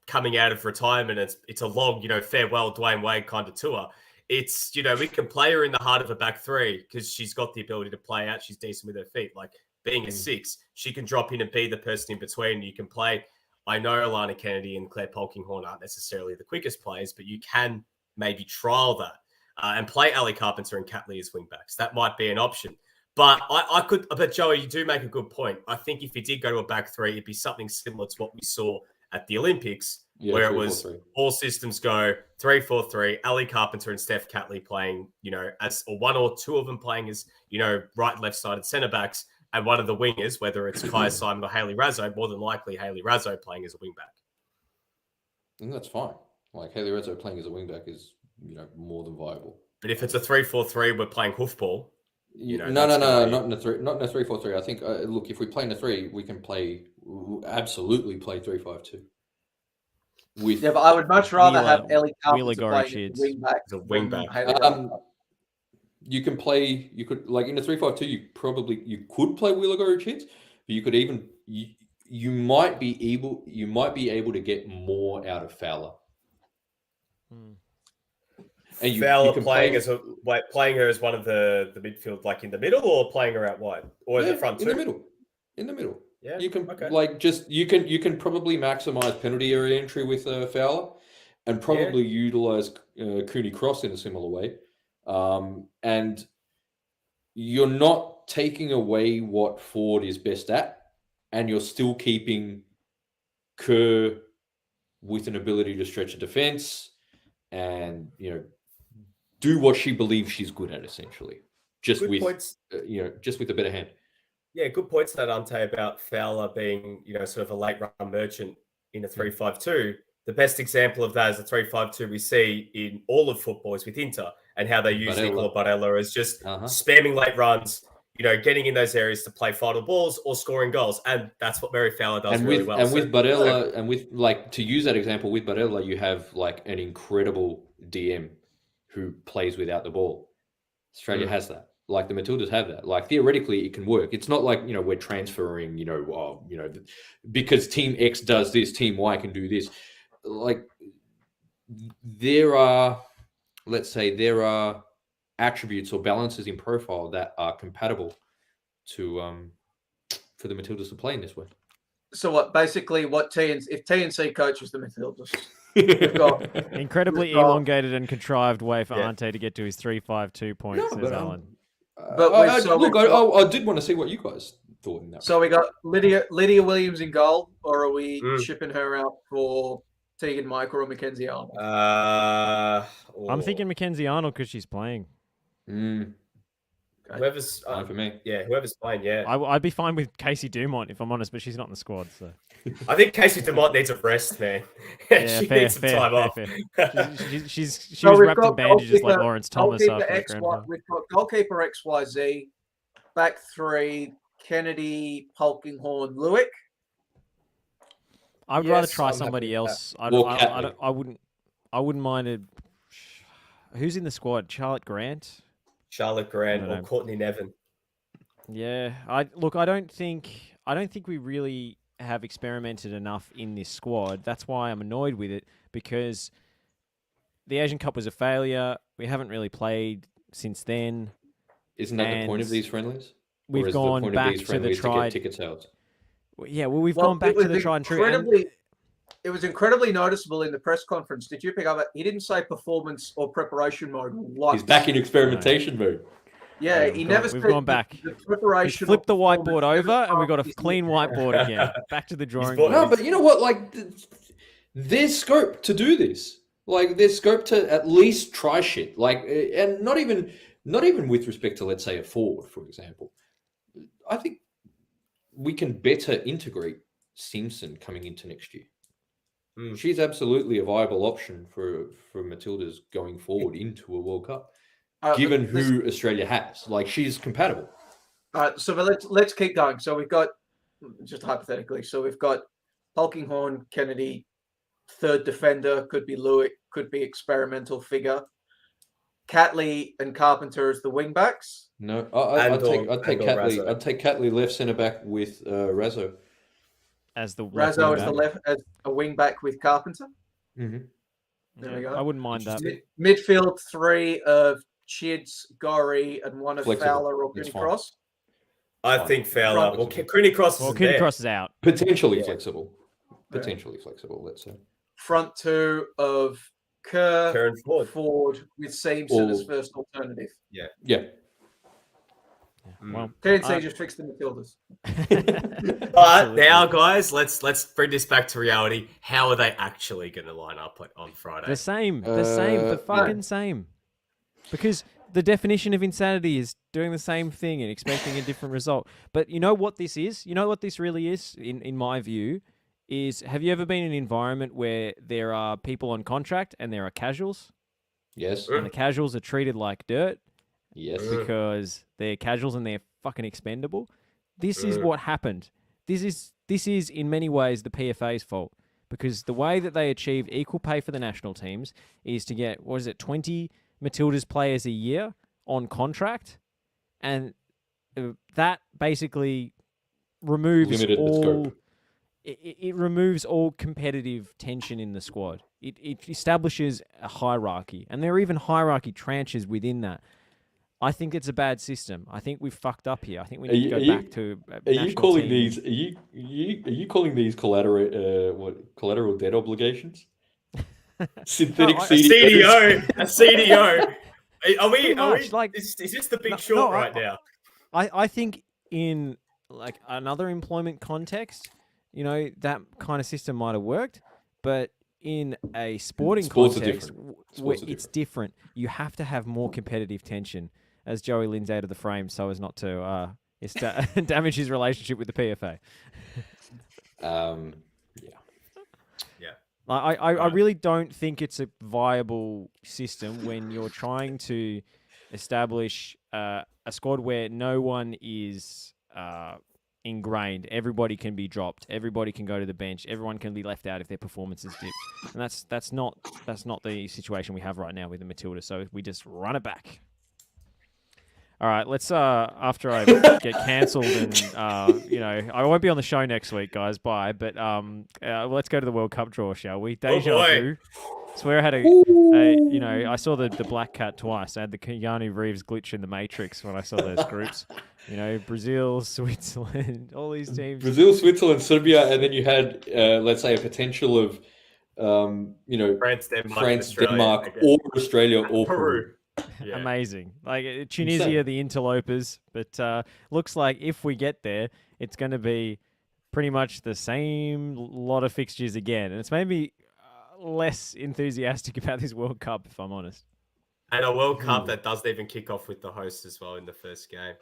coming out of retirement, it's a long, farewell Dwayne Wade kind of tour. It's, we can play her in the heart of a back three because she's got the ability to play out. She's decent with her feet. Like being a 6, she can drop in and be the person in between. You can play. I know Alana Kennedy and Claire Polkinghorne aren't necessarily the quickest players, but you can maybe trial that and play Ali Carpenter and Catley as wing backs. That might be an option. But but Joey, you do make a good point. I think if you did go to a back three, it'd be something similar to what we saw at the Olympics, where it was 3-4-3. All systems go 3-4-3, Ali Carpenter and Steph Catley playing, or one or two of them playing as, right and left sided centre backs, and one of the wingers, whether it's Kaya Simon or Hayley Razzo, more than likely Hayley Razzo playing as a wing back. And that's fine. Like Hayley Razzo playing as a wing back is, more than viable. But if it's a 3-4-3, we're playing hoofball. No, not in a 3-4-3. I think look, if we play in a 3, we can absolutely play 3-5-2. But I would much rather have Ellie Carpenter playing as a wing back. You could like in a 3-5-2. You could play Wheeler Gorichids, but you could even you might be able to get more out of Fowler. And Fowler playing her as one of the midfield, like in the middle, or playing her out wide, or in the front too? In the middle. Yeah, you can you can probably maximize penalty area entry with Fowler, and probably utilize Cooney Cross in a similar way, and you're not taking away what Ford is best at, and you're still keeping Kerr with an ability to stretch a defense, and do what she believes she's good at, essentially, just with a better hand. Yeah, good points that Ante about Fowler being, sort of a late run merchant in a 3-5-2. The best example of that is the 3-5-2 we see in all of football is with Inter and how they use Nicola Barella as just spamming late runs, getting in those areas to play final balls or scoring goals. And that's what Mary Fowler does really well. And with Barella, and with to use that example, with Barella, you have like an incredible DM who plays without the ball. Australia has that. Like the Matildas have that. Like theoretically, it can work. It's not like we're transferring. Because Team X does this, Team Y can do this. Like there are attributes or balances in profile that are compatible to for the Matildas to play in this way. So what? Basically, if TNC coaches the Matildas. We've got incredibly elongated and contrived way for Ante to get to his 3-5-2 points, says Alan. I did want to see what you guys thought in that. So we got Lydia Williams in goal, or are we shipping her out for Tegan Micah or Mackenzie Arnold? I'm thinking Mackenzie Arnold because she's playing. Whoever's Fine for me. yeah, whoever's playing, yeah. I'd be fine with Casey Dumont if I'm honest, but she's not in the squad. So I think Casey Dumont needs a rest, man. yeah, She fair, needs some fair, time fair, off. fair. She So was we've wrapped in got bandages like goalkeeper- Lawrence Thomas Goalkeeper after the XY, grand final. we've got goalkeeper XYZ, back three, Kennedy, Polkinghorn, Lewick. I'd rather Yes, try I'm happy somebody with that. else. I wouldn't mind it. Who's in the squad? Charlotte Grant. Charlotte Grant I or don't know. Courtney Nevin. Yeah, I don't think we really have experimented enough in this squad. That's why I'm annoyed with it, because the Asian Cup was a failure. We haven't really played since then. Isn't that the point of And these friendlies? We've or is gone the point back of these to the friendlies to tried. get tickets out? Yeah, well, we've Well, gone back it was to the tried and true. And It was incredibly noticeable in the press conference. Did you pick up it? He didn't say performance or preparation mode once. He's back in experimentation mode. Yeah, he never we've said gone back. the we preparation. flipped the or whiteboard performance. over, and we got a He's- clean whiteboard again. Back to the drawing bought- board. No, but you know what? Like, there's scope to do this. Like, there's scope to at least try shit. Like, and not even with respect to, let's say, a forward, for example. I think we can better integrate Simpson coming into next year. She's absolutely a viable option for Matildas going forward into a World Cup, given who Australia has. Like, she's compatible. All right, so let's keep going. So we've got, just hypothetically, so we've got Polkinghorn, Kennedy, third defender, could be Lewick, could be experimental figure. Catley and Carpenter as the wing backs. No, I'd take Catley. Razzo. I'd take Catley left centre back with Razzo. As the Razzo as the left as a wing back with Carpenter. Mm-hmm. There we go. I wouldn't mind that. Midfield three of Chids, Gorry, and one of Flexible. Fowler or That's Cooney fine. Cross. I think Fowler. Well, Cooney Cross Well, is Cooney there. Cross is out. Potentially Yeah. flexible. Potentially flexible. Let's say. Front two of Kerr, Karen Ford. Ford with Seamson as Or- first alternative. Yeah. Well, TNC just fixed the Matildas. But now, guys, let's bring this back to reality. How are they actually going to line up on Friday? the same, the fucking same. Because the definition of insanity is doing the same thing and expecting a different result. But you know what this is? You know what this really is, in my view, is have you ever been in an environment where there are people on contract and there are casuals? Yes. And the casuals are treated like dirt Yes. because they're casuals and they're fucking expendable. This is what happened. This is in many ways the PFA's fault, because the way that they achieved equal pay for the national teams is to get 20 Matildas players a year on contract, and that basically removes Limited the all. scope. It removes all competitive tension in the squad. It establishes a hierarchy, and there are even hierarchy tranches within that. I think it's a bad system. I think we've fucked up here. I think we need to go back to. Are you calling these? Are you calling these collateral debt obligations? Synthetic CDOs? A CDO. Are we? Pretty much, Is this the big No, short no, right now? I think in like another employment context, that kind of system might have worked, but in a sporting Sports are context, different. where Sports are it's different. You have to have more competitive tension, as Joey Lynn's out of the frame, so as not to damage his relationship with the PFA. Yeah. I really don't think it's a viable system when you're trying to establish a squad where no one is ingrained. Everybody can be dropped. Everybody can go to the bench. Everyone can be left out if their performances dip. And that's not the situation we have right now with the Matilda. So we just run it back. All right, let's after I get cancelled and I won't be on the show next week, guys. Bye. But let's go to the World Cup draw, shall we? Deja vu. Swear I had I saw the black cat twice. I had the Keanu Reeves glitch in the Matrix when I saw those groups. Brazil, Switzerland, all these teams. Brazil, Switzerland, Serbia, and then you had let's say a potential of France, Denmark, or Australia, or Peru. Yeah. Amazing. Like Tunisia, Insane. the interlopers. But looks like if we get there, it's going to be pretty much the same lot of fixtures again. And it's made me less enthusiastic about this World Cup, if I'm honest. And a World Cup that doesn't even kick off with the host as well in the first game.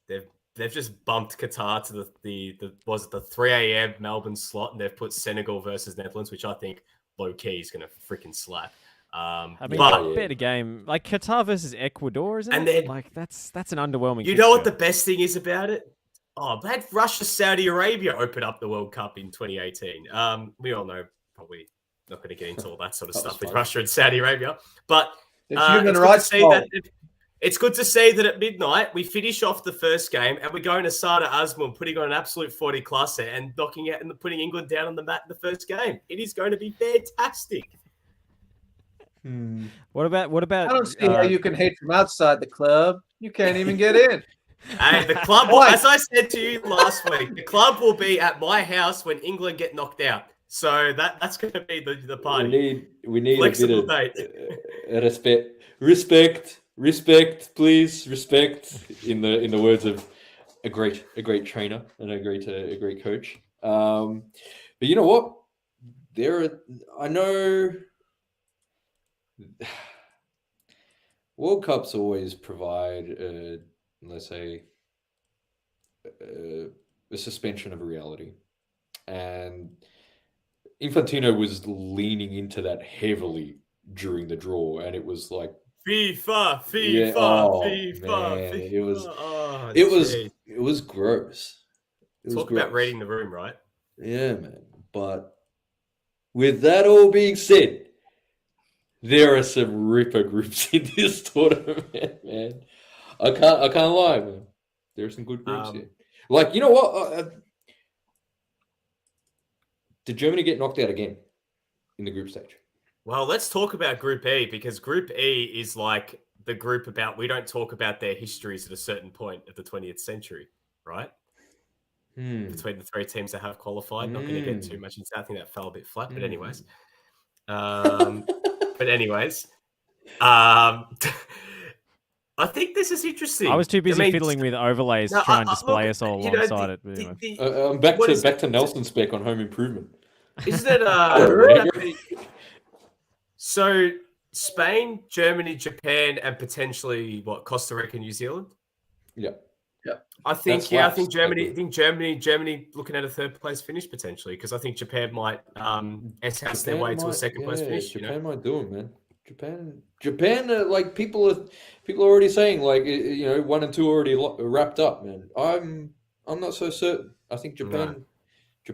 They've just bumped Qatar to the 3 a.m. Melbourne slot, and they've put Senegal versus Netherlands, which I think low key is going to freaking slap. Better game like Qatar versus Ecuador, isn't and it? Then, like that's an underwhelming. You know what the best thing is about it? Oh, they had Russia, Saudi Arabia open up the World Cup in 2018. We all know, probably not going to get into all that sort of stuff with Russia and Saudi Arabia, but it's good to see that at midnight we finish off the first game and we're going to Sada Azmoun, putting on an absolute 40 class and knocking out and putting England down on the mat in the first game. It is going to be fantastic. What about? I don't see how you can hate from outside the club. You can't even get in. Hey, the club, as I said to you last week, the club will be at my house when England get knocked out. So that's going to be the party. We need flexible a bit of respect, please, respect. In the words of a great trainer and a great coach. But you know what? I know World Cups always provide, let's say, a suspension of reality, and Infantino was leaning into that heavily during the draw, and it was like FIFA. It was gross. Talk about reading the room, right? Yeah, man. But with that all being said, there are some ripper groups in this tournament, man. I can't lie, man. There are some good groups here. Like, you know what? Did Germany get knocked out again in the group stage? Well, let's talk about Group E, because Group E is like the group about we don't talk about their histories at a certain point of the 20th century, right? Between the three teams that have qualified. Not going to get too much into that. I think that fell a bit flat, but anyways. I think this is interesting. I was too busy fiddling with overlays to try and display us all alongside it. But anyway. Back to Nelson's spec on Home Improvement. Isn't it? So Spain, Germany, Japan, and potentially Costa Rica, New Zealand. Yeah. I think Germany looking at a third place finish potentially, because I think Japan might enhance their way to a second place finish. Japan might do it, man. Japan, like people are already saying, like, 1 and 2 already wrapped up, man. I'm not so certain. I think Japan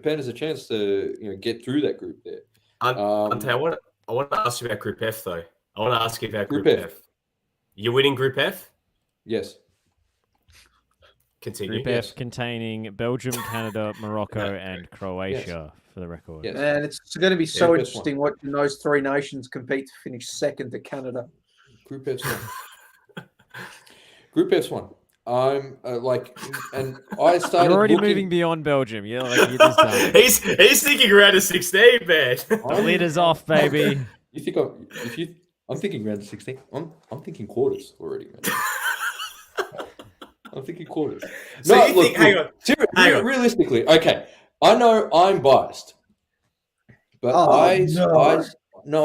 has a chance to get through that group there. Ante, I want to ask you about Group F though. I want to ask you about Group F. You're winning Group F? Yes. Continue. Group F containing Belgium, Canada, Morocco, and Croatia, for the record. Yes. And it's going to be so interesting watching those three nations compete to finish second to Canada. Group F's one. Group F's one. I'm and I started. You're already moving beyond Belgium. You're just done. He's thinking round of 16, man. The lid is off, baby. You think I'm thinking round of 16. I'm thinking quarters already, man. I'm thinking quarters. So no, you think? Hang on. Realistically, okay. I know I'm biased, but I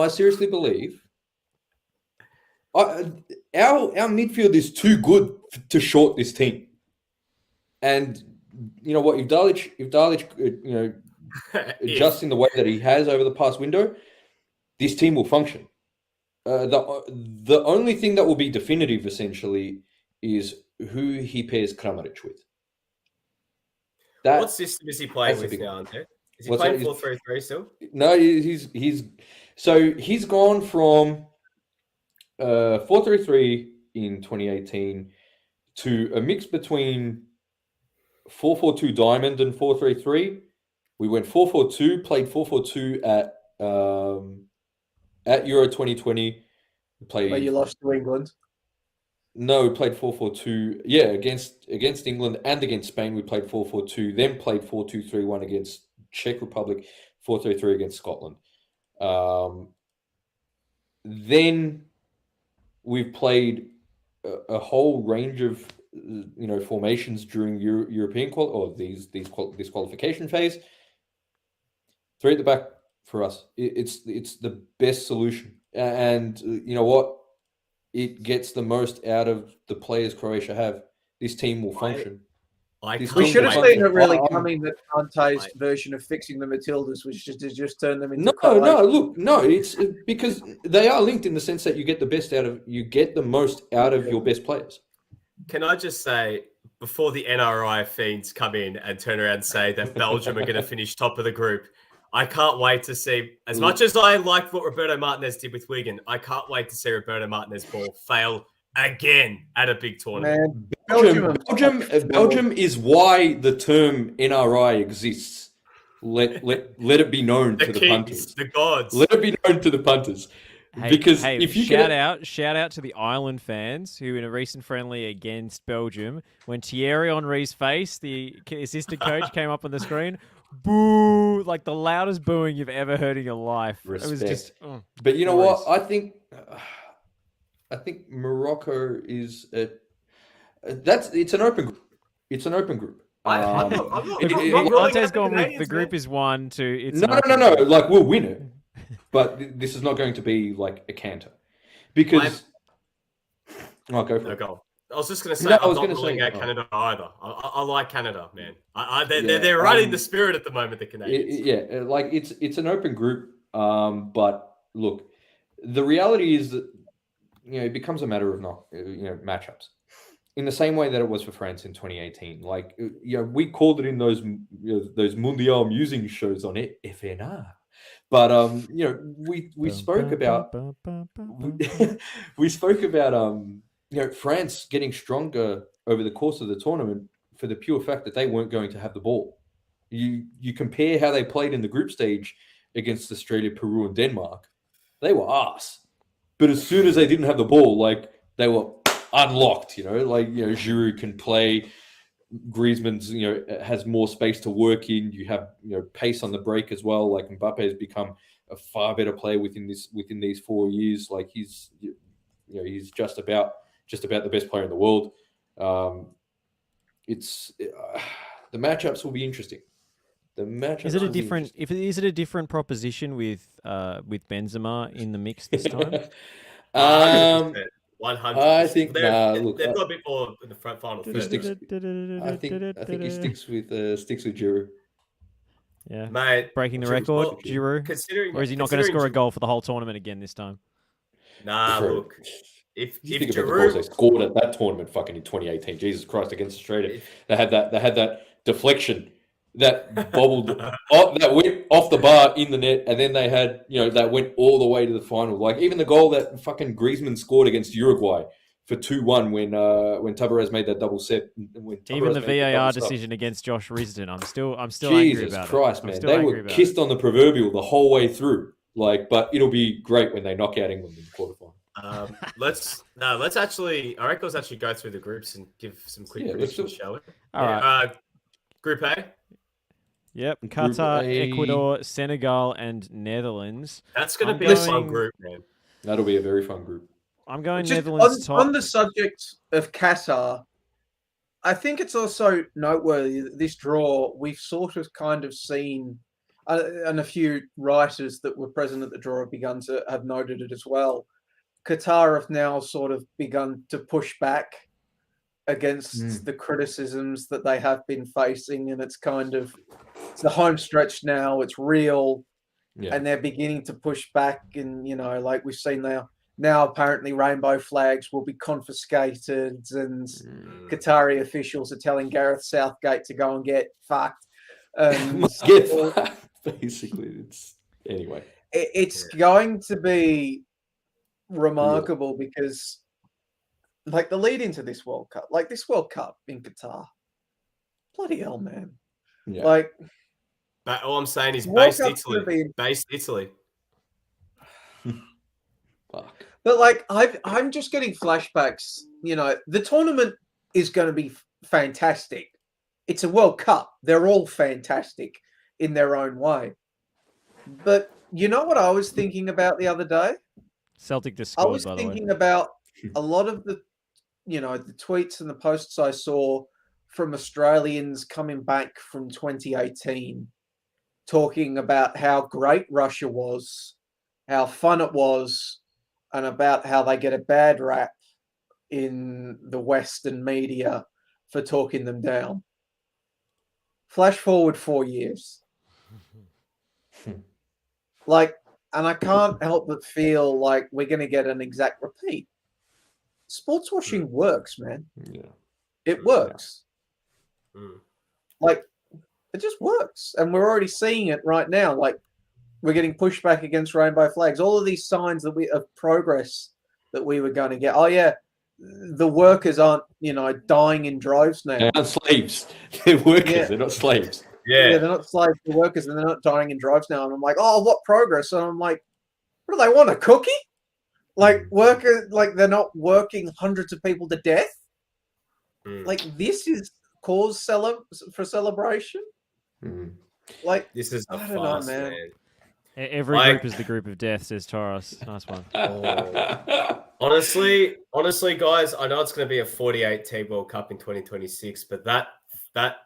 seriously believe our midfield is too good to short this team. And you know what? If Dalic, adjusts in the way that he has over the past window, this team will function. The only thing that will be definitive, essentially, is who he pairs Kramaric with. What system is he playing with now, Ante? Is he playing 4-3-3 still? No, he's gone from 4-3-3 in 2018 to a mix between 4-4-2 diamond and 4-3-3. We went 4-4-2, played 4-4-2 at Euro 2020. Where you lost to England. No, we played 4-4-2. Yeah, against England and against Spain, we played 4-4-2. Then played 4-2-3-1 against Czech Republic, 4-3-3 against Scotland. Then we've played a whole range of formations during European this qualification phase. 3 at the back for us. It's the best solution. And you know what? it gets the most out of the players Croatia have, this team will function. We should have seen it really coming that Ante's Right. version of fixing the Matildas was just turn them into No, it's because they are linked in the sense that you get the most out of your best players. Can I just say, before the NRI fiends come in and turn around and say that Belgium are going to finish top of the group, I can't wait to see, as much as I liked what Roberto Martinez did with Wigan, I can't wait to see Roberto Martinez ball fail again at a big tournament. Man, Belgium is why the term NRI exists. Let it be known to the punters. The gods. Let it be known to the punters. Because if you shout out to the Ireland fans who, in a recent friendly against Belgium, when Thierry Henry's face, the assistant coach, came up on the screen, boo, like the loudest booing you've ever heard in your life. Respect. It was just. But you know what? I think Morocco is it's an open group. It's an open group. Ante's gone with the group is 1 to. No. Like we'll win it, but this is not going to be like a canter because. I'll go for it. I was just going to say, I'm not ruling out Canada either. I like Canada, man. They're right in the spirit at the moment, the Canadians. Like it's an open group. But look, the reality is that it becomes a matter of matchups. In the same way that it was for France in 2018, like we called it in those Mundial musing shows on FNR, but we spoke about France getting stronger over the course of the tournament for the pure fact that they weren't going to have the ball. You compare how they played in the group stage against Australia, Peru, and Denmark, they were arse. But as soon as they didn't have the ball, like they were unlocked, Giroud can play, Griezmann's, has more space to work in. You have, pace on the break as well. Like Mbappe has become a far better player within these 4 years. Like he's just about the best player in the world. The matchups will be interesting. Is it a different proposition with Benzema in the mix this time? 100%. I think they've got a bit more in the front final. I think he sticks with Giroud. Yeah, mate, breaking the record, Giroud. Or is he not going to score a goal for the whole tournament again this time? Nah, look. If think about the goals they scored at that tournament, fucking in 2018, Jesus Christ, against Australia, they had that deflection that bobbled that went off the bar in the net, and then they had that went all the way to the final. Like even the goal that fucking Griezmann scored against Uruguay for 2-1 when Tavares made that double set. Even the VAR decision against Josh Risdon, I'm still Jesus angry about Christ, it. man, they were kissed on the proverbial the whole way through. Like, but it'll be great when they knock out England in the quarterfinal. Let's actually go through the groups and give some quick predictions, shall we? All right. Group A. Yep, Qatar, Ecuador, Senegal, and Netherlands. That's going to be a fun group, man. That'll be a very fun group. I'm going Netherlands top. On the subject of Qatar, I think it's also noteworthy that this draw, we've sort of kind of seen, and a few writers that were present at the draw have noted it as well. Qatar have now sort of begun to push back against the criticisms that they have been facing, and it's the home stretch now. It's real, and they're beginning to push back. And like we've seen now apparently rainbow flags will be confiscated, and Qatari officials are telling Gareth Southgate to go and get fucked. Get fucked. Basically, it's going to be remarkable because. Like the lead into this World Cup, like this World Cup in Qatar, bloody hell, man! Yeah. Like, but all I'm saying is based Italy. Fuck. But like, I'm just getting flashbacks. The tournament is going to be fantastic. It's a World Cup; they're all fantastic in their own way. But you know what I was thinking about the other day? Celtic just scored, I was thinking about a lot of the tweets and the posts I saw from Australians coming back from 2018, talking about how great Russia was, how fun it was, and about how they get a bad rap in the Western media for talking them down. Flash forward 4 years. And I can't help but feel like we're going to get an exact repeat. Sports washing works, man. Yeah. It works. Mm. It just works. And we're already seeing it right now. We're getting pushback against rainbow flags. All of these signs of progress that we were going to get. Oh, yeah, the workers aren't, dying in droves now. They're not slaves. They're workers. Yeah. They're not slaves. Yeah, they're not slaves. They're workers, and they're not dying in droves now. And I'm like, oh, what progress? And I'm like, what do they want, a cookie? Workers, they're not working hundreds of people to death. This is cause for celebration. This is the I don't know, man. Every group is the group of death, says Taurus. Nice one. Honestly, guys, I know it's going to be a 48-team World Cup in 2026, but that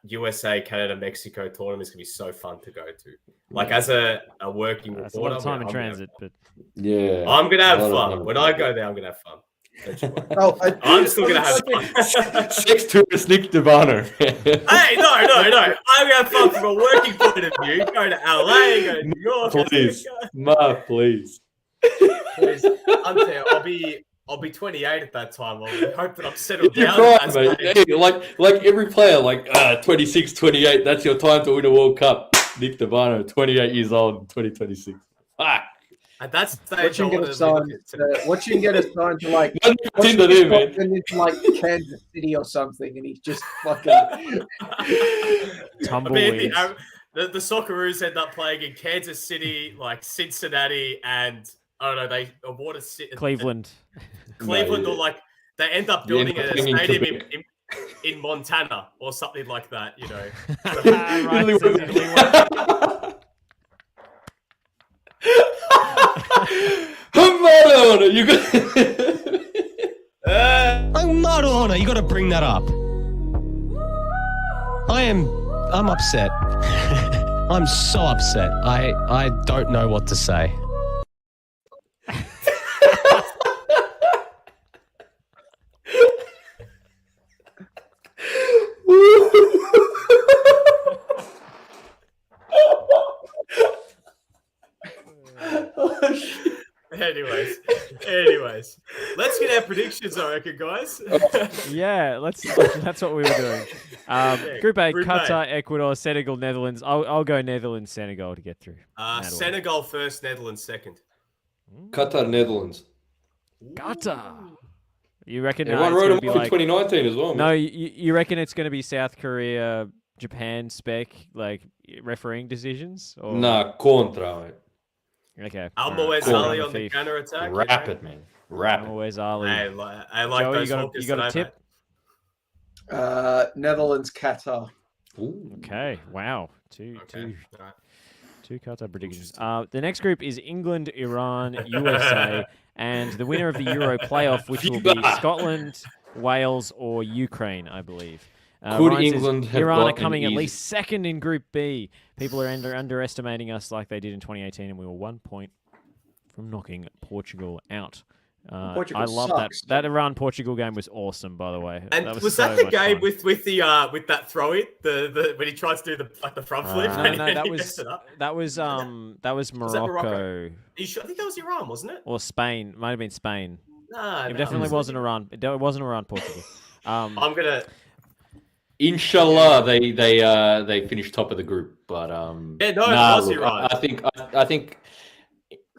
USA, Canada, Mexico tournament is going to be so fun to go to. As a working reporter, a lot of time in transit, but yeah, I'm going to have fun. When I go there, I'm going to have fun. I'm still going to have fun. Sex tourist Nick Devano. Hey, no. I'm going to have fun from a working point of view. Go to LA, go to New York. Please. Please. I'll be 28 at that time. I hope that I'm settled You're down. right, mate. Hey, like every player, 26, 28, that's your time to win a World Cup. Nick Devano, 28 years old in 2026. Fuck. And that's what you can get assigned to Tinder there, man. Into Kansas City or something, and he's just fucking tumbleweeds. The Socceroos end up playing in Kansas City, Cincinnati, and I don't know, they awarded Cleveland. Or they end up building a stadium in Montana or something like that, I'm not on it. You got to bring that up. I'm upset. I'm so upset. I don't know what to say. Anyways, let's get our predictions, I reckon, guys. Yeah, that's what we were doing. Group A, Qatar, Ecuador, Senegal, Netherlands. I'll go Netherlands, Senegal to get through. Senegal first, Netherlands second. Qatar, Netherlands. Qatar. You reckon everyone wrote them off in 2019 as well, man. No, you reckon it's going to be South Korea, Japan spec, refereeing decisions? Or? Nah, contra, mate. Okay. Almoez Ali on the counter attack. Rapid, man. Rapid. Almoez Ali. I like Joey, those. you got a tip? Netherlands, Qatar. Ooh. Okay. Wow. Two Qatar predictions. The next group is England, Iran, USA, and the winner of the Euro playoff, which will be Scotland, Wales, or Ukraine, I believe. Could England have Iran are gotten coming easy? At least second in Group B. People are underestimating us like they did in 2018, and we were 1 point from knocking Portugal out. I love sucks. that Iran-Portugal game was awesome, by the way. And that was so that the much game fun. with that throw in the when he tries to do the front flip? No, that he was messed it up? Morocco. Was that Morocco? I think that was Iran, wasn't it? Or Spain. Might have been Spain. It definitely wasn't Iran. It wasn't Iran-Portugal. I'm gonna. Inshallah, they finished top of the group, but it was Iran. I think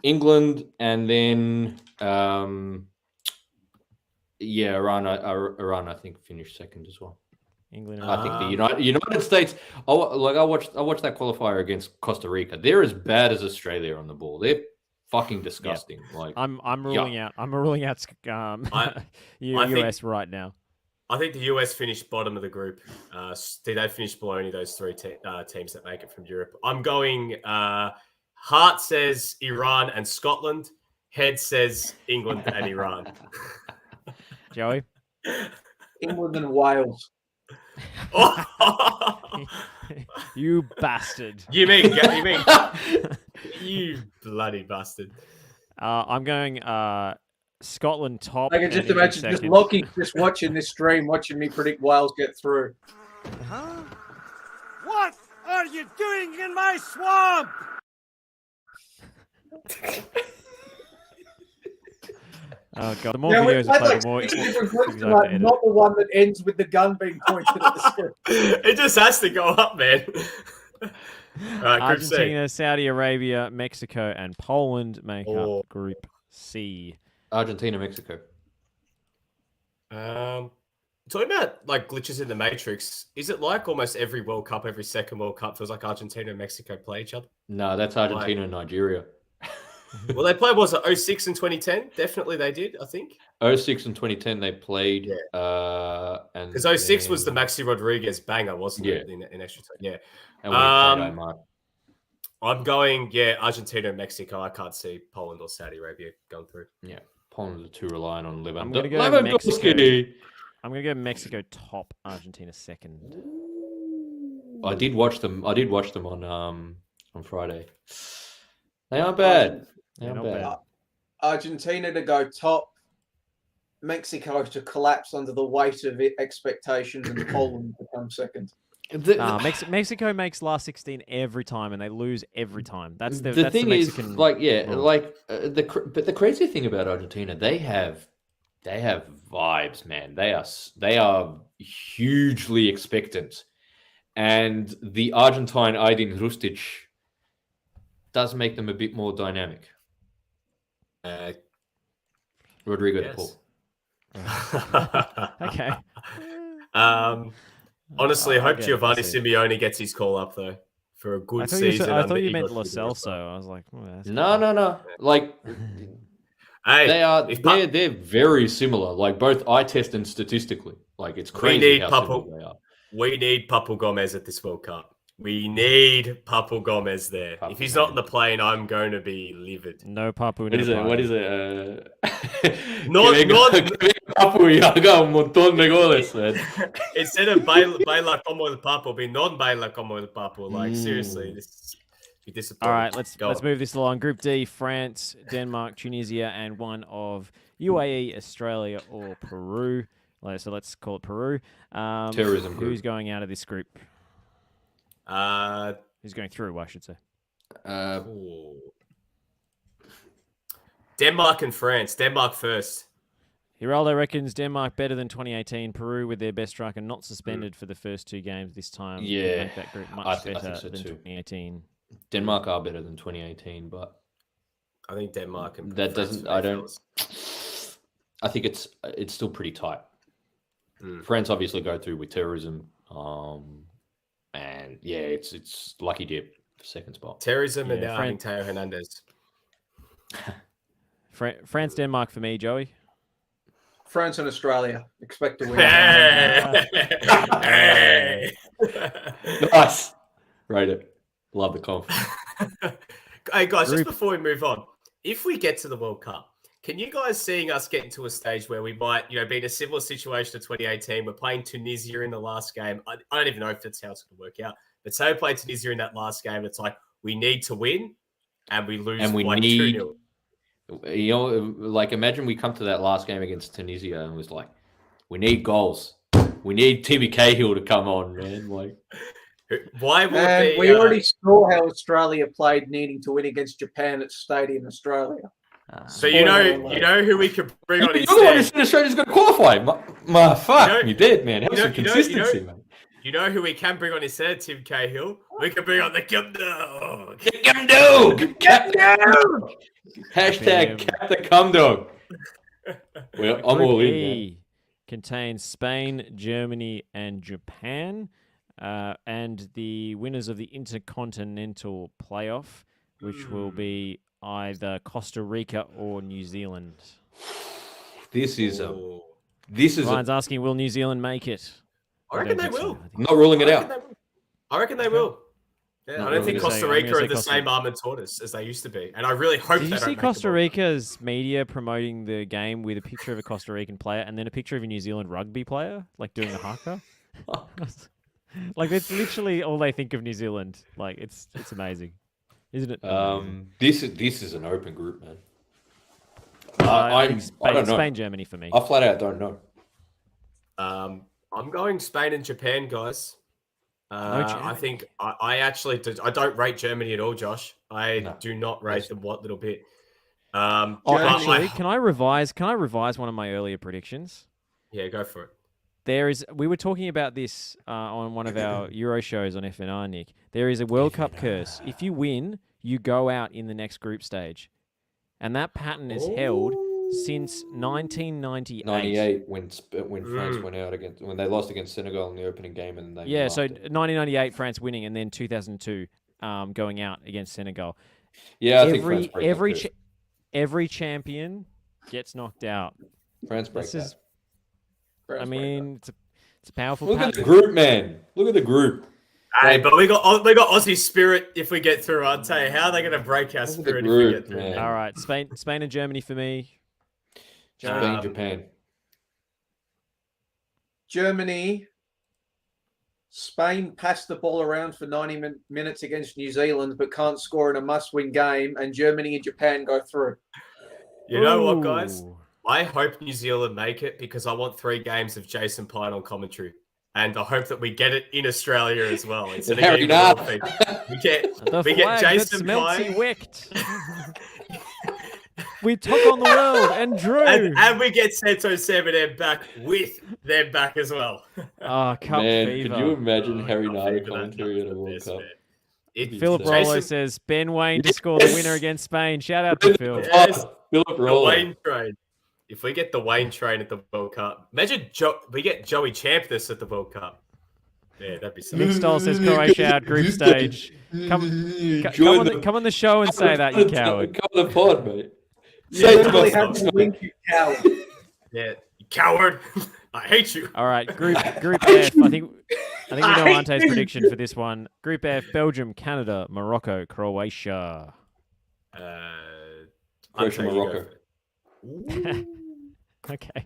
England and then Iran. I think finished second as well. England. I think the United States. I watched that qualifier against Costa Rica. They're as bad as Australia on the ball. They're fucking disgusting. Yeah. I'm ruling out. I'm ruling out US right now. I think the US finished bottom of the group. Did they finish below any of those three teams that make it from Europe? I'm going. Heart says Iran and Scotland. Head says England and Iran. Joey? England and Wales. You bastard. You mean you bloody bastard. I'm going Scotland top. I can just and England imagine just second. Lockie just watching this stream, watching me predict Wales get through. Huh? What are you doing in my swamp? Oh god, the more Yeah, videos I play, like the more six different clips things I have to tonight, edit. not the one that ends with the gun being pointed at the screen. It just has to go up, man. All right, Group C. Argentina, Saudi Arabia, Mexico, and Poland make up Group C. Argentina, Mexico. Talking about like glitches in the Matrix, is it like almost every World Cup, every second World Cup feels like Argentina and Mexico play each other? No, that's Argentina and Nigeria. Well, they played, was it 06 and 2010? Definitely they did, I think. 06 and 2010 they played. And because 06 was the Maxi Rodriguez banger, wasn't it? In extra time. Yeah. And we played Omar. I'm going, Argentina and Mexico. I can't see Poland or Saudi Arabia going through. Yeah. Poland are too reliant on Lewandowski. I'm going to go Mexico. I'm going to go Mexico top, Argentina second. I did watch them on Friday. They aren't bad. They aren't bad. Argentina to go top, Mexico to collapse under the weight of expectations, and Poland to come second. Mexico makes last 16 every time, and they lose every time. That's the thing Mexican is, but the crazy thing about Argentina, they have vibes, man. They are hugely expectant, and the Argentine Aydin Rustic does make them a bit more dynamic. Rodrigo de Paul. Okay. Honestly, I hope Giovanni Simeone gets his call up though for a good season. I thought you meant Lo Celso. I was like, no. Like, hey, they're very similar. Like both eye test and statistically. Like it's crazy how similar they are. We need Papu Gomez at this World Cup. We need Papu Gomez there. If he's not in the plane, I'm going to be livid. No Papu. What is it? Papu y haga un montón de goles, man. Instead of baila como el Papu, be non baila como el Papu. Like seriously, this be disappointing. All right, let's move this along. Group D: France, Denmark, Tunisia, and one of UAE, Australia, or Peru. So let's call it Peru. Terrorism group. Who's going out of this group? Who's going through, I should say. Denmark and France. Denmark first. Hiraldo reckons Denmark better than 2018. Peru with their best striker not suspended for the first two games this time. Yeah, make that group much I think better so than too. 2018. Denmark are better than 2018, but I think Denmark and that France doesn't. I don't. I think it's still pretty tight. France obviously go through with terrorism. And yeah, it's lucky dip for second spot. Terrorism and now having Teo Hernandez. France, Denmark for me, Joey. France and Australia expect to win. Hey. Nice. Rate it. Love the confidence. Hey guys, just before we move on, if we get to the World Cup, can you guys seeing us getting to a stage where we might, be in a similar situation to 2018? We're playing Tunisia in the last game. I don't even know if that's how it's going to work out. But say we play Tunisia in that last game, it's like we need to win, and we lose. And we like need, 2-0. like imagine we come to that last game against Tunisia and it was like, we need goals. We need Timmy Cahill to come on, man. Like, why would and we already saw how Australia played needing to win against Japan at Stadium Australia. So you know who we could bring on instead. You're the one who said Australia's going to qualify. Fuck, you did, man. Have some consistency, man. You know who we can bring on instead, Tim Cahill? We can bring on the Cum Dog. The Cum Dog. Cum Dog. Hashtag Cap the Cum Dog. Well, I'm all in, man. Contains Spain, Germany, and Japan, and the winners of the Intercontinental Playoff, which will be either Costa Rica or New Zealand. Ryan's asking, will New Zealand make it? I reckon they will. I'm not ruling it out. I reckon they will. Yeah, I don't think Costa Rica are the same arm and tortoise as they used to be. And I really hope Did you see Costa Rica's media promoting the game with a picture of a Costa Rican player and then a picture of a New Zealand rugby player, like doing the haka? Like, it's literally all they think of New Zealand. Like, it's amazing. Isn't it? This is an open group, man. I think I don't know. Spain, Germany for me. I flat out don't know. I'm going Spain and Japan, guys. Germany. I think I actually I don't rate Germany at all, Josh. I do not rate them one little bit. Actually, can I revise one of my earlier predictions? Yeah, go for it. We were talking about this on one of our Euro shows on FNR, Nick. There is a World Cup curse. If you win, you go out in the next group stage. And that pattern is held since 1998. 98 when France went out when they lost against Senegal in the opening game, and they so 1998 France winning, and then 2002 going out against Senegal. Yeah, I think France breaks every champion gets knocked out. France breaks that. It's a powerful. Look at the group, man. Look at the group. Hey, but we got Aussie spirit if we get through. I'd tell you, how are they going to break our spirit if we get through? Man. All right, Spain and Germany for me. Spain, Japan. Germany. Spain passed the ball around for 90 minutes against New Zealand, but can't score in a must-win game, and Germany and Japan go through. You know what, guys? I hope New Zealand make it because I want 3 games of Jason Pine on commentary. And I hope that we get it in Australia as well. Instead of getting we get Jason Pine. We took on the world and drew. And we get Seto Seven back with them back as well. Oh, Cup fever. Could you imagine Harry Nada commentary at a World Cup? Philip Rollo says, Ben Wayne to score the winner against Spain. Shout out to Phil. Yes. Philip Rollo. The Wayne train. If we get the Wayne train at the World Cup, imagine we get Joey Champness at the World Cup. Yeah, that'd be something. Nick Stoll says Croatia out group stage. Come on the show and say that, you coward. Come on the pod, mate. Say it to wink, you coward. Yeah, you coward. I hate you. All right, Group F. I think we know Ante's prediction for this one. Group F: Belgium, Canada, Morocco, Croatia. Croatia, Morocco. Okay.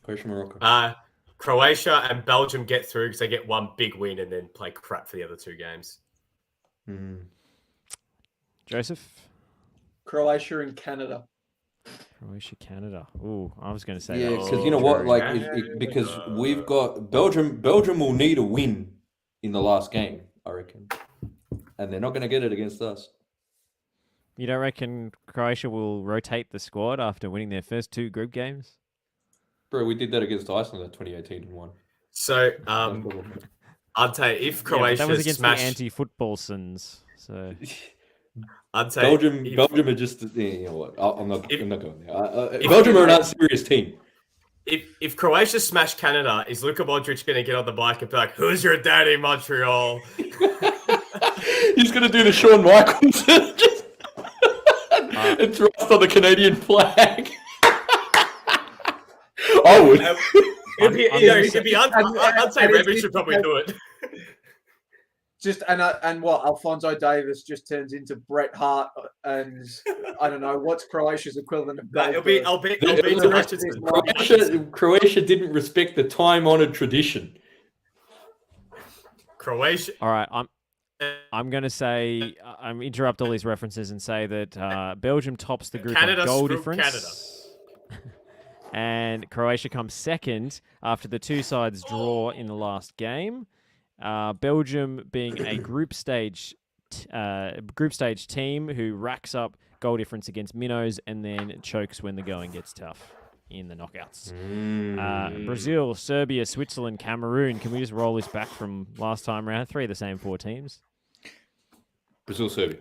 Croatia, Morocco. Croatia and Belgium get through because they get one big win and then play crap for the other 2 games. Joseph? Croatia and Canada. Croatia, Canada. Ooh, I was going to say yeah, that. because you know what? Like, because we've got Belgium. Belgium will need a win in the last game, I reckon, and they're not going to get it against us. You don't reckon Croatia will rotate the squad after winning their first 2 group games? Bro, we did that against Iceland in 2018 and won. So, I'd say if Croatia that was against the anti-football sins. So, I'd say Belgium are just you know what? I'm not going there. Belgium are an unserious team. If Croatia smash Canada, is Luka Modric going to get on the bike and be like, "Who's your daddy, Montreal?" He's going to do the Shawn Michaels and thrust on the Canadian flag. I would. I'd say Rebic should probably do it. Just and what Alphonso Davies just turns into Bret Hart, and I don't know what's Croatia's equivalent of. Croatia didn't respect the time-honored tradition. Croatia. All right, I'm going to say interrupt all these references and say that Belgium tops the group on goal difference. Canada. And Croatia comes second after the 2 sides draw in the last game. Belgium being a group stage team who racks up goal difference against minnows and then chokes when the going gets tough in the knockouts. Brazil, Serbia, Switzerland, Cameroon. Can we just roll this back from last time round? 3 of the same 4 teams. Brazil, Serbia.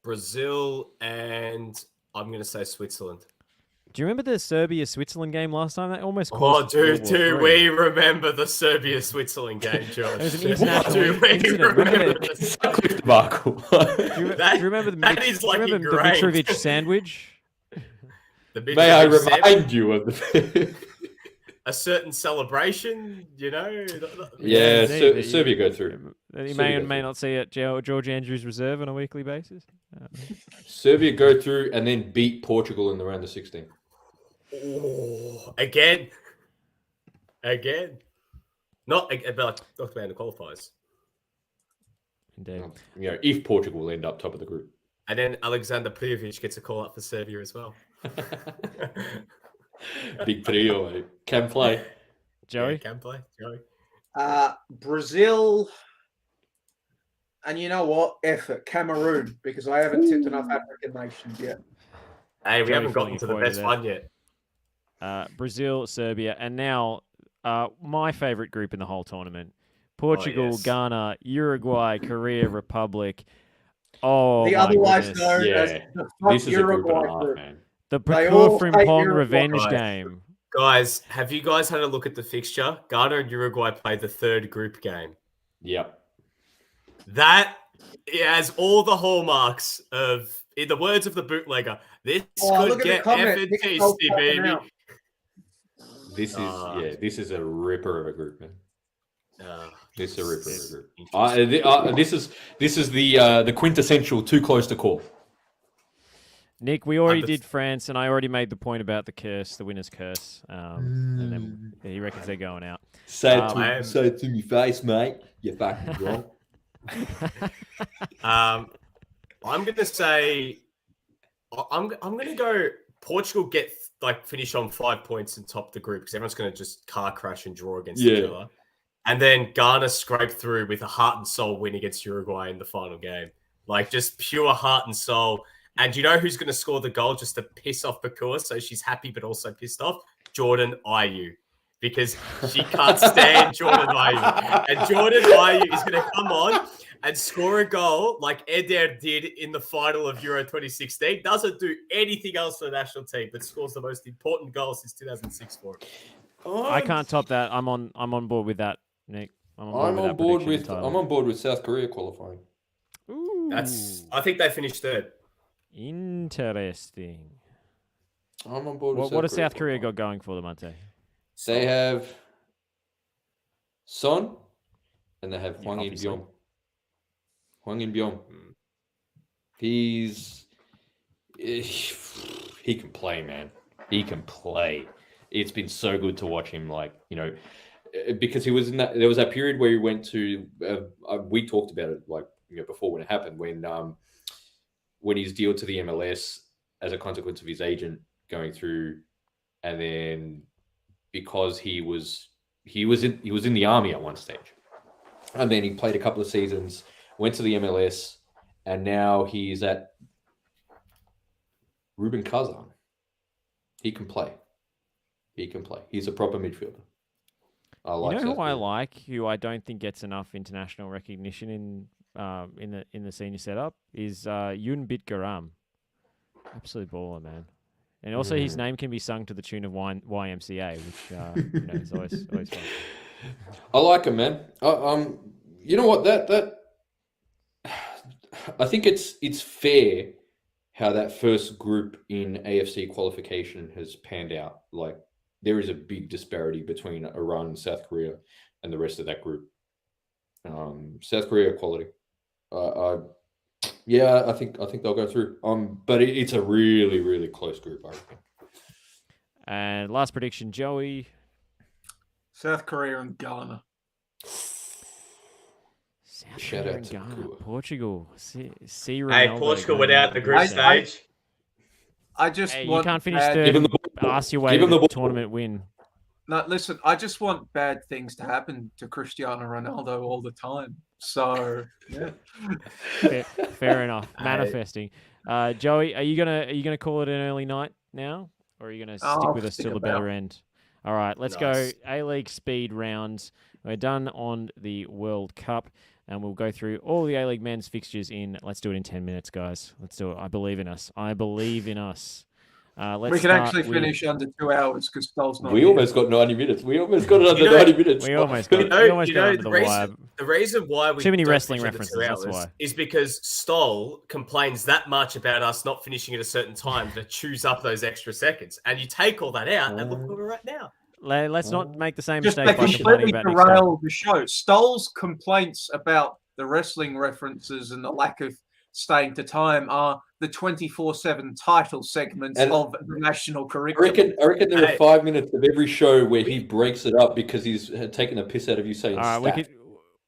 Brazil, and I'm going to say Switzerland. Do you remember the Serbia-Switzerland game last time? That almost do we remember the Serbia-Switzerland game, Josh? It was an international incident. It's a cliff debacle. Do you remember the Mitrovic sandwich? May I remind you of the... a certain celebration, you know? Yeah, Serbia go through. You may and may not see at George Andrews Reserve on a weekly basis. Serbia go through and then beat Portugal in the round of 16. Oh, again. Not about the qualifiers. Indeed. You know, if Portugal will end up top of the group. And then Alexander Prijovic gets a call up for Serbia as well. Big Prijo, mate. Can play. Joey? Yeah, can play. Joey. Brazil, and you know what? Effort. Cameroon, because I haven't tipped enough African nations yet. Hey, we Joey haven't feeling gotten to the appointed best there. one yet. Brazil, Serbia, and now my favourite group in the whole tournament. Portugal, yes. Ghana, Uruguay, Korea Republic. Oh, The my otherwise goodness. known as Yeah. the fuck This is a group and Uruguay a half, group. man. The They all Pakur hate Frimpong Uruguay. revenge Guys. game. Guys, have you guys had a look at the fixture? Ghana and Uruguay played the third group game. Yep. That has all the hallmarks of, in the words of the bootlegger, this Oh, could look at the get comment. effing Nick tasty, Cole's tapping baby. out. This is a ripper of a group, man. This is a ripper of a group. This is the quintessential too close to call. Nick, we already did France, and I already made the point about the curse, the winner's curse. And then he reckons they're going out. Say it to me face, mate. You fucking wrong. I'm gonna say I'm gonna go Portugal finish on 5 points and top the group because everyone's gonna just car crash and draw against each other. And then Ghana scrape through with a heart and soul win against Uruguay in the final game. Like just pure heart and soul. And you know who's going to score the goal just to piss off Bakur so she's happy but also pissed off? Jordan Ayew. Because she can't stand Jordan Ayew. And Jordan Ayew is going to come on and score a goal like Eder did in the final of Euro 2016. Doesn't do anything else for the national team, but scores the most important goal since 2006 for him. I can't top that. I'm on board with that, Nick. I'm on board with South Korea qualifying. Ooh. I think they finished third. Interesting. I'm on board with What has South Korea got going for them, Ante? They have Son and they have Hwang obviously. In-byong. Hwang In-byong. He can play, man. He can play. It's been so good to watch him, because he was in that. There was that period where he went to. We talked about it, before when it happened, when he's deal to the MLS as a consequence of his agent going through, and then because he was in the army at one stage, and then he played a couple of seasons, went to the MLS, and now he's at Rubin Kazan. He can play. He's a proper midfielder. Who I don't think gets enough international recognition in the senior setup is Yoon Bit Garam. Absolute baller, man. And also his name can be sung to the tune of YMCA, which is always fun. I like him, man. You know what? That I think it's fair how that first group in AFC qualification has panned out. Like there is a big disparity between Iran and South Korea and the rest of that group. South Korea quality. I think they'll go through. But it's a really, really close group, I reckon. And last prediction, Joey. South Korea and Ghana. Shout out to Ghana. Bakur. Portugal. See Hey, Ronaldo Portugal going went out in the group stage. I just Hey, you want can't finish bad- third. Give him the ball. Ask your way Give to him the the ball. tournament win. No, listen, I just want bad things to happen to Cristiano Ronaldo all the time. So, yeah. Fair enough. Manifesting. Joey, are you gonna call it an early night now, or are you gonna stick I'll with us stick till the about. better end? All right, let's Nice. go A-League speed rounds. We're done on the World Cup, and we'll go through all the A-League men's fixtures in. Let's do it in 10 minutes, guys. Let's do it. I believe in us. Let's We can start actually with- finish under 2 hours because Stoll's not We here. almost got 90 minutes. We almost got it under You know- 90 minutes. We almost got, we almost got under the wire. The reason why we Too many don't wrestling finish under references, 2 that's hours why. is because Stoll complains that much about us not finishing at a certain time to chews up those extra seconds. And you take all that out, and look where we're at now. Let's not make the same Just mistake they by complaining completely about next time. derail the show. Stoll's complaints about the wrestling references and the lack of staying to time are the 24/7 title segments And- of the national I curriculum. reckon there are Hey. 5 minutes of every show where he breaks it up because he's taken a piss out of you saying All right, stat.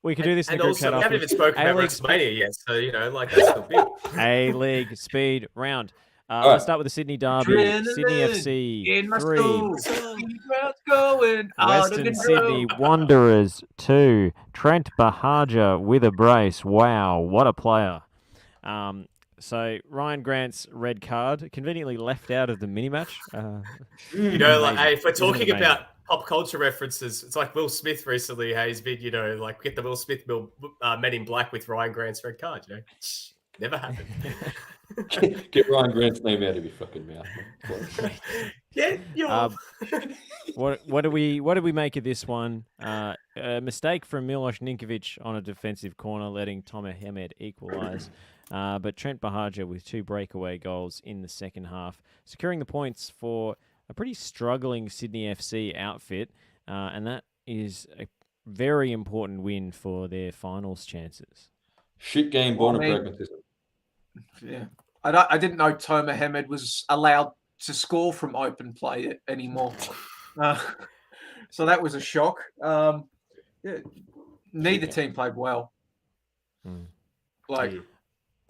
We could do this in And the group also, chat we haven't afterwards. even spoken about A-League WrestleMania yet, so like that's still big. A-League speed round. right. Let's start with the Sydney Derby. Sydney Adrenaline FC in my 3. soul. Crowd's going out of Western control. Sydney Wanderers 2. Trent Bahaja with a brace. Wow, what a player. So Ryan Grant's red card conveniently left out of the mini match. You know, like, Amazing. hey, if we're Isn't it talking amazing? about pop culture references, it's like Will Smith recently. Hey, he's been, like get the Will Smith Men in Black with Ryan Grant's red card. Never happened. Get Ryan Grant's name out of your fucking mouth. Get your. What do we make of this one? A mistake from Miloš Ninkovic on a defensive corner, letting Tomer Hemed equalise. But Trent Bahaja with 2 breakaway goals in the second half, securing the points for a pretty struggling Sydney FC outfit, and that is a very important win for their finals chances. Shit game, born of pragmatism. Yeah, I didn't know Tomer Hemed was allowed to score from open play anymore. So that was a shock. Neither team played well. And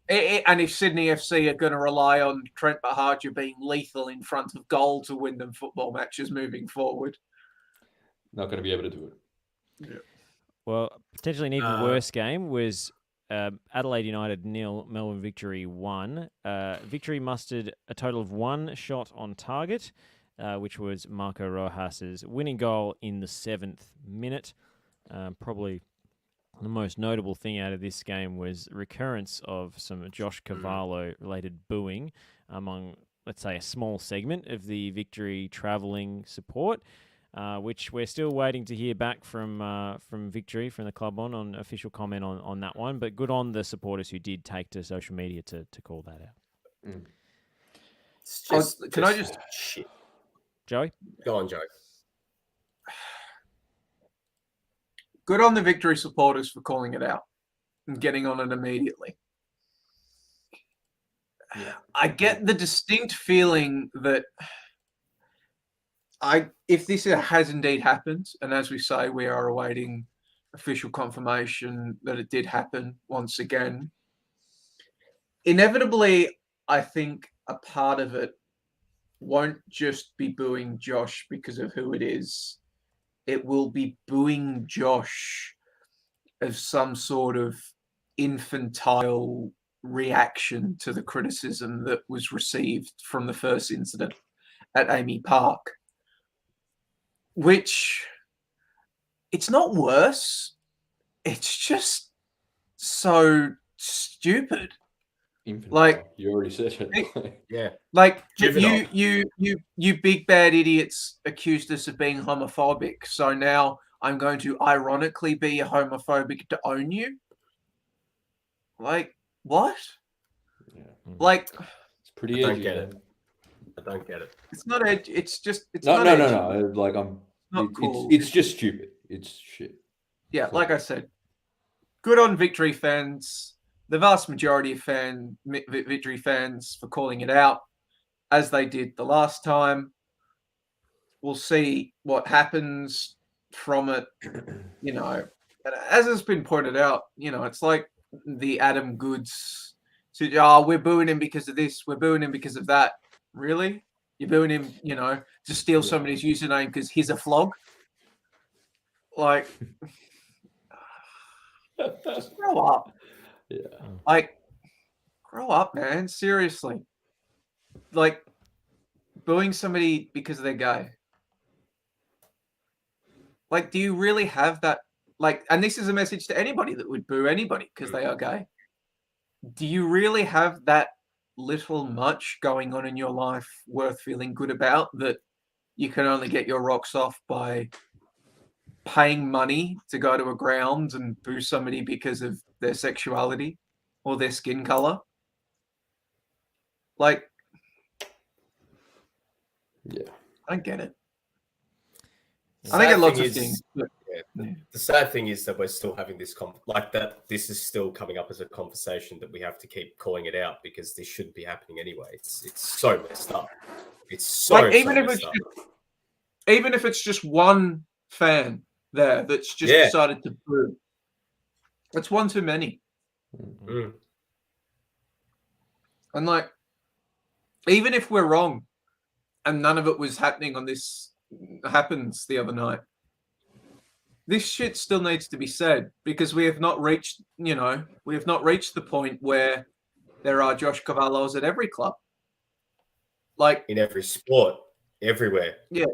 if Sydney FC are going to rely on Trent Bahaja being lethal in front of goal to win them football matches moving forward, Not going to be able to do it. Yeah. Well, potentially an even worse game was Adelaide United 0, Melbourne Victory 1. Victory mustered a total of 1 shot on target, which was Marco Rojas's winning goal in the 7th minute. Probably the most notable thing out of this game was recurrence of some Josh Cavallo-related booing among, let's say, a small segment of the Victory travelling support, which we're still waiting to hear back from Victory, from the club on official comment on that one. But good on the supporters who did take to social media to call that out. Can I just shit? Joey? Go on, Joe. Good on the Victory supporters for calling it out and getting on it immediately. Yeah. I get the distinct feeling that if this has indeed happened, and as we say, we are awaiting official confirmation that it did happen once again, inevitably, I think a part of it won't just be booing Josh because of who it is. It will be booing Josh as some sort of infantile reaction to the criticism that was received from the first incident at Amy Park, which it's not worse. It's just so stupid. Like, you already said it. Yeah. Like Juvenile. you big bad idiots accused us of being homophobic. So now I'm going to ironically be homophobic to own you. Like, what? Yeah. Like, It's pretty I edgy. don't get it. I don't get it. it's not edgy. It's just it's No, not no, edgy. no, no. Like Not cool. It's just stupid. It's shit. Yeah, like I said, good on Victory fans. The vast majority of Victory fans for calling it out, as they did the last time. We'll see what happens from it. You know, and as has been pointed out, you know, it's like the Adam Goods. We're booing him because of this. We're booing him because of that. Really? You're booing him, you know, to steal somebody's username because he's a flog? Like, just grow up. Yeah. Like, grow up, man. Seriously. Like, booing somebody because they're gay. Like, do you really have that? Like, and this is a message to anybody that would boo anybody because they are gay. Do you really have that little much going on in your life worth feeling good about that you can only get your rocks off by paying money to go to a ground and boo somebody because of their sexuality or their skin color? Like, Yeah. I don't get it. I think it lots of is- things. But, The sad thing is that we're still having this this is still coming up as a conversation that we have to keep calling it out because this shouldn't be happening anyway. It's so messed up. It's so like, so even messed up. if it's just one fan there that's just decided to boo, It's one too many. Mm. And like, even if we're wrong and none of it was happening happens the other night, this shit still needs to be said because we have not reached the point where there are Josh Cavallos at every club. Like In every sport, everywhere. Yeah,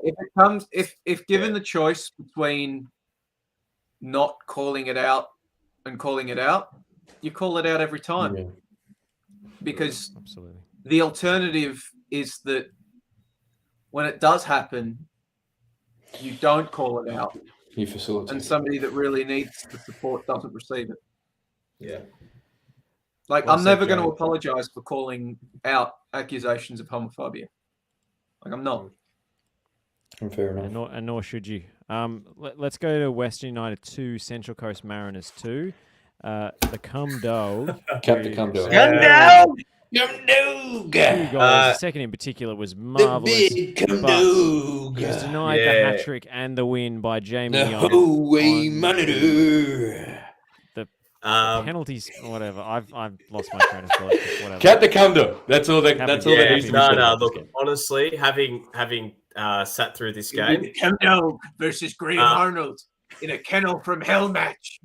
if given the choice between not calling it out and calling it out, you call it out every time. Yeah. Because Absolutely. the alternative is that when it does happen, you don't call it out, You facilitate. and somebody that really needs the support doesn't receive it. Yeah. Like, Well I'm said, never going to Joe. apologize for calling out accusations of homophobia. Like, I'm not. Fair enough. And nor should you. Let's go to Western United 2, Central Coast Mariners 2. The Cum Dog. Captain Cum Dog. Cum Dog! Two goals. The second in particular was marvellous. Cum but Dog! he was denied the Yeah. hat-trick and the win by Jamie The Young. Hallway on Monitor! penalties, whatever. I've lost my train of thought. Whatever. Captain Cum Dog. That's all that needs to be Yeah, said. No, about this look, game. honestly, having sat through this game, Cum Dog versus Graham Arnold in a kennel from hell match.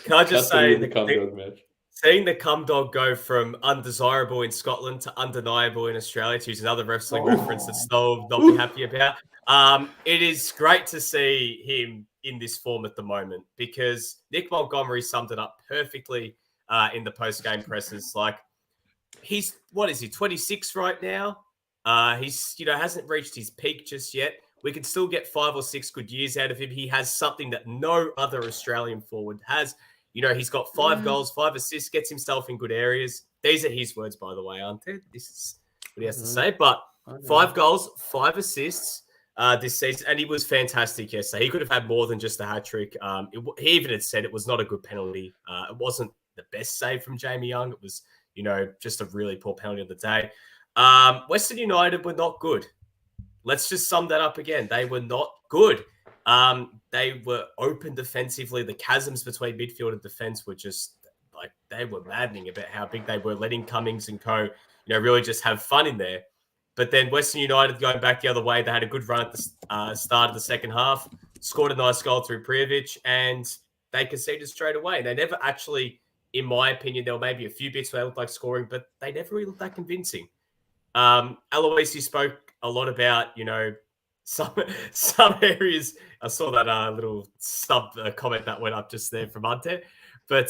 can I just Custody say of the Cum Dog match. seeing the Cum Dog go from undesirable in Scotland to undeniable in Australia, to use another wrestling reference that Stowe will not be happy about. It is great to see him in this form at the moment because Nick Montgomery summed it up perfectly in the post-game presses. Like, he's, 26 right now? He's, hasn't reached his peak just yet. We can still get 5 or 6 good years out of him. He has something that no other Australian forward has. He's got 5 goals, 5 assists, gets himself in good areas. These are his words, by the way, Ante. This is what he has to say. But 5 goals, 5 assists this season, and he was fantastic yesterday. He could have had more than just a hat-trick. He even had said it was not a good penalty. It wasn't the best save from Jamie Young. It was, just a really poor penalty of the day. Western United were not good. Let's just sum that up again. They were not good. They were open defensively. The chasms between midfield and defense were just like, they were maddening about how big they were, letting Cummings and co, really just have fun in there. But then Western United going back the other way, they had a good run at the start of the second half, scored a nice goal through Prijovic, and they conceded straight away. They never actually, in my opinion, there were maybe a few bits where they looked like scoring, but they never really looked that convincing. Aloisi spoke a lot about, some areas. I saw that little sub comment that went up just there from Ante. But,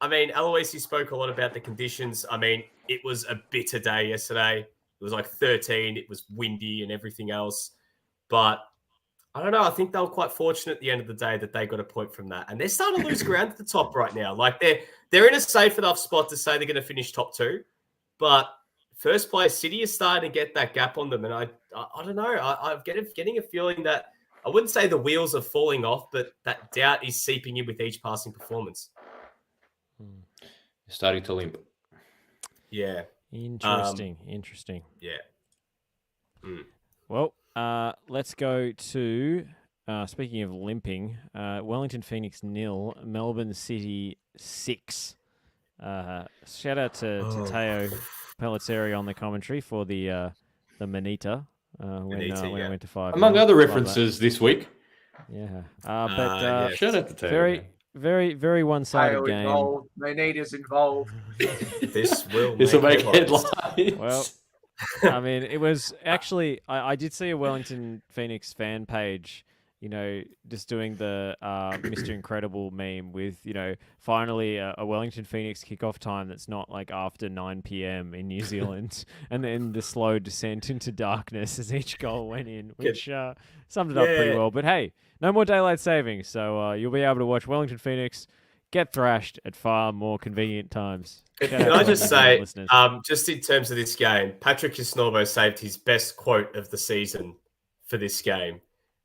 Aloisi spoke a lot about the conditions. It was a bitter day yesterday. It was like 13. It was windy and everything else. But I don't know. I think they were quite fortunate at the end of the day that they got a point from that. And they're starting to lose ground at the top right now. Like, they're in a safe enough spot to say they're going to finish top 2. But first place, City is starting to get that gap on them. And I don't know. I'm getting a feeling that I wouldn't say the wheels are falling off, but that doubt is seeping in with each passing performance. Starting to limp. Yeah. Interesting. Yeah. Well, let's go to, speaking of limping, Wellington Phoenix 0, Melbourne City 6. Shout out to Teo Pellizzeri on the commentary for the Manita when it went to 5. Among other references this week. Yeah. Yes. Shout out to Teo. Very, very one-sided game. Involved. Manita's involved. This will make headlines. headlines. Well, it was actually, I did see a Wellington Phoenix fan page, just doing the Mr. Incredible meme with, finally a Wellington Phoenix kickoff time that's not like after 9 p.m. in New Zealand, and then the slow descent into darkness as each goal went in, which summed it up pretty well. But hey, no more daylight savings, so you'll be able to watch Wellington Phoenix get thrashed at far more convenient times. Can I just say, just in terms of this game, Patrick Kisnorbo saved his best quote of the season for this game.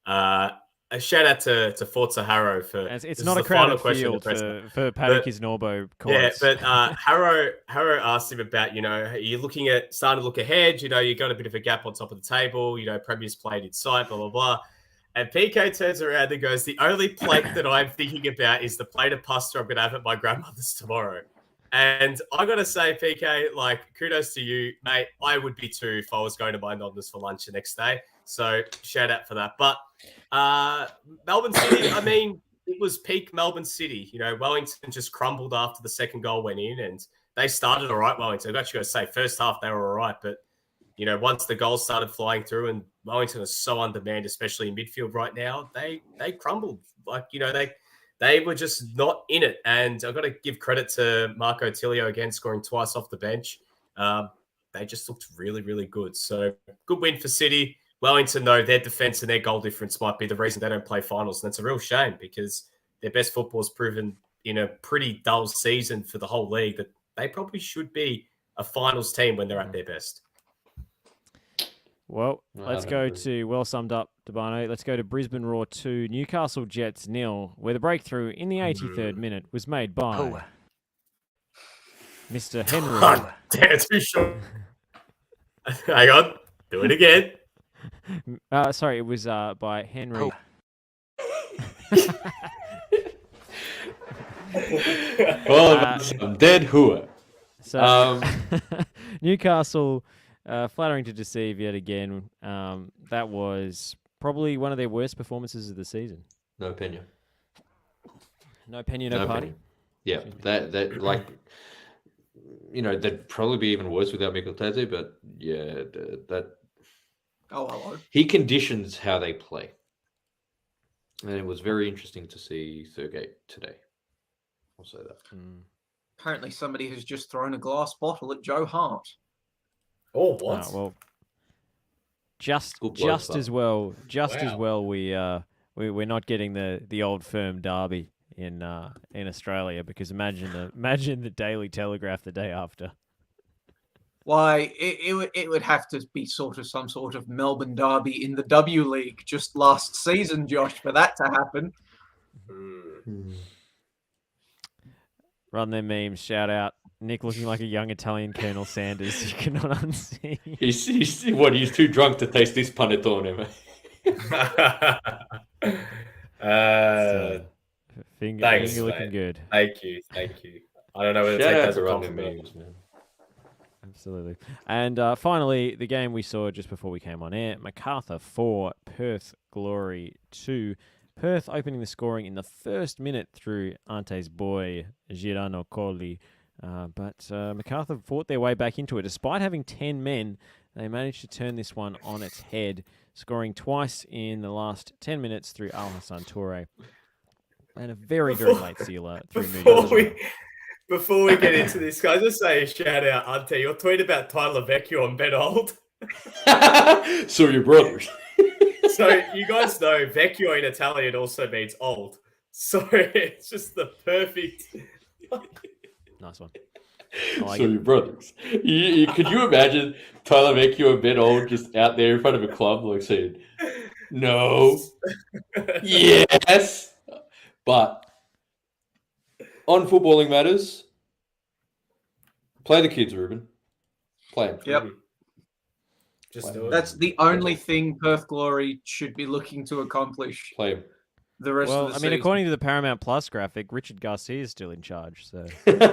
A shout out to Forza Harrow for it's not a crowded field for Patrick Kisnorbo quotes. Yeah, but Harrow asked him about, you're starting to look ahead, you got a bit of a gap on top of the table, Premier's played in sight, blah, blah, blah. And PK turns around and goes, the only plate that I'm thinking about is the plate of pasta I'm going to have at my grandmother's tomorrow. And I got to say, PK, like, kudos to you, mate. I would be too if I was going to my nonnas for lunch the next day. So shout out for that. But Melbourne City, I mean, it was peak Melbourne City. You know, Wellington just crumbled after the second goal went in, and they started all right, Wellington. I've actually got to say, first half, they were all right. But, you know, once the goals started flying through, and Wellington is so undermanned, especially in midfield right now, they crumbled. Like, you know, they were just not in it. And I've got to give credit to Marco Tilio again, scoring twice off the bench. They just looked really, really good. So good win for City. Wellington, though, their defence and their goal difference might be the reason they don't play finals. And that's a real shame because their best football has proven in a pretty dull season for the whole league that they probably should be a finals team when they're at their best. Well, let's go to, well summed up, Debano. Let's go to Brisbane Roar 2, Newcastle Jets 0, where the breakthrough in the 83rd minute was made by Mr. Henry. Damn, too short. Hang on. Do it again. Sorry, it was by Henry. Some dead hooer. So, Newcastle, flattering to deceive yet again. That was probably one of their worst performances of the season. No opinion. No opinion, no party. Opinion. Yeah, that like, you know, they'd probably be even worse without Mikkel Tete, but yeah, that. Oh, hello. He conditions how they play. And it was very interesting to see Thurgate today. I'll say that. Apparently somebody has just thrown a glass bottle at Joe Hart. Oh, what? Well, just as well, we're not getting the old firm derby in Australia, because imagine the Daily Telegraph the day after. Why, it would have to be some sort of Melbourne derby in the W League just last season, Josh, for that to happen. Run their memes. Shout out Nick looking like a young Italian Colonel Sanders. You cannot unsee. He's too drunk to taste this panettone, man. Thanks, finger looking good. Thank you. I don't know whether to take that as a compliment. Man. Absolutely. And finally, the game we saw just before we came on air, MacArthur 4, Perth Glory 2. Perth opening the scoring in the first minute through Ante's boy, Girano Colli. But MacArthur fought their way back into it. Despite having 10 men, they managed to turn this one on its head, scoring twice in the last 10 minutes through Al Hassan Toure. And a very, very late sealer through Moody. Before we get into this, can I just say a shout out, Ante, your tweet about Tyler Vecchio and Ben Old. So your brothers. So you guys know Vecchio in Italian also means old. So it's just the perfect. Nice one. Your brothers. Could you imagine Tyler Vecchio and Ben Old just out there in front of a club, like saying, "No, yes," but. On footballing matters, play the kids, Ruben. Play them. Yep. Just do it. That's the only thing Perth Glory should be looking to accomplish. Play them. The rest of the season. According to the Paramount Plus graphic, Richard Garcia is still in charge. So, Ruben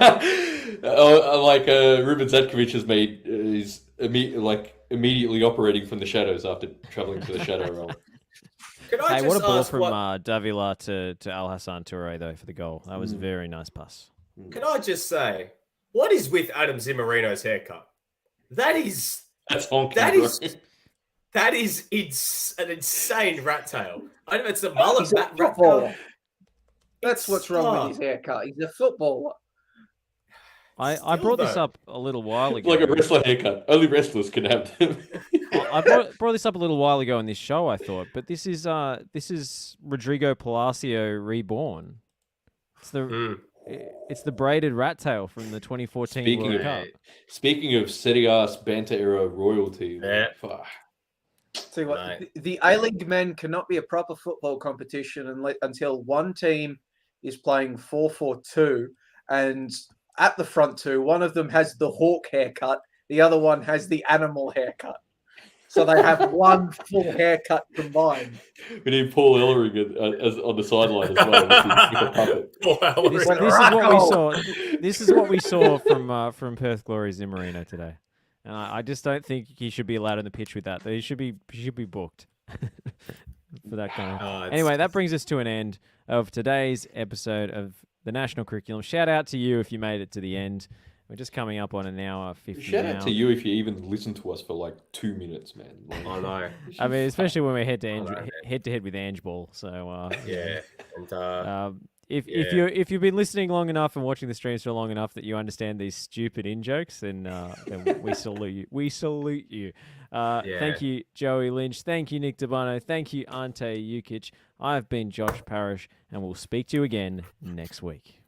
Zatkovic has made is immediately operating from the shadows after traveling to the shadow realm. Hey, what a ball from Davila to Al Hassan Toure, though, for the goal. That was a very nice pass. Can I just say, what is with Adam Zimmerino's haircut? That's honky. That is an insane rat tail. I know it's a mullet rat tail. That's what's wrong with his haircut. He's a footballer. I brought this up a little while ago. Like a wrestler haircut. Only wrestlers can have them. I brought this up a little while ago in this show, I thought, but this is Rodrigo Palacio reborn. It's the braided rat tail from the 2014 World Cup. Speaking of Serie A's banter era royalty, See what the A-League men cannot be a proper football competition until one team is playing 4-4-2, and at the front two, one of them has the hawk haircut, the other one has the animal haircut. so they have one full haircut combined. We need Paul Ellering as on the sideline as well. With the puppet. Paul This, Ellering. this is what we saw. This is what we saw from Perth Glory Zimmerino today, and I just don't think he should be allowed on the pitch with that. He should be booked for that kind of. Anyway, that brings us to an end of today's episode of the National Curriculum. Shout out to you if you made it to the end. We're just coming up on an hour 50 Shout now. out to you if you even listen to us for like 2 minutes, man. Like, I know. I mean, especially when we're head to head with Ange Ball. So Yeah. And if you've been listening long enough and watching the streams for long enough that you understand these stupid in jokes, then we salute you. We salute you. Thank you, Joey Lynch. Thank you, Nick Dabano. Thank you, Ante Jukic. I've been Josh Parish, and we'll speak to you again next week.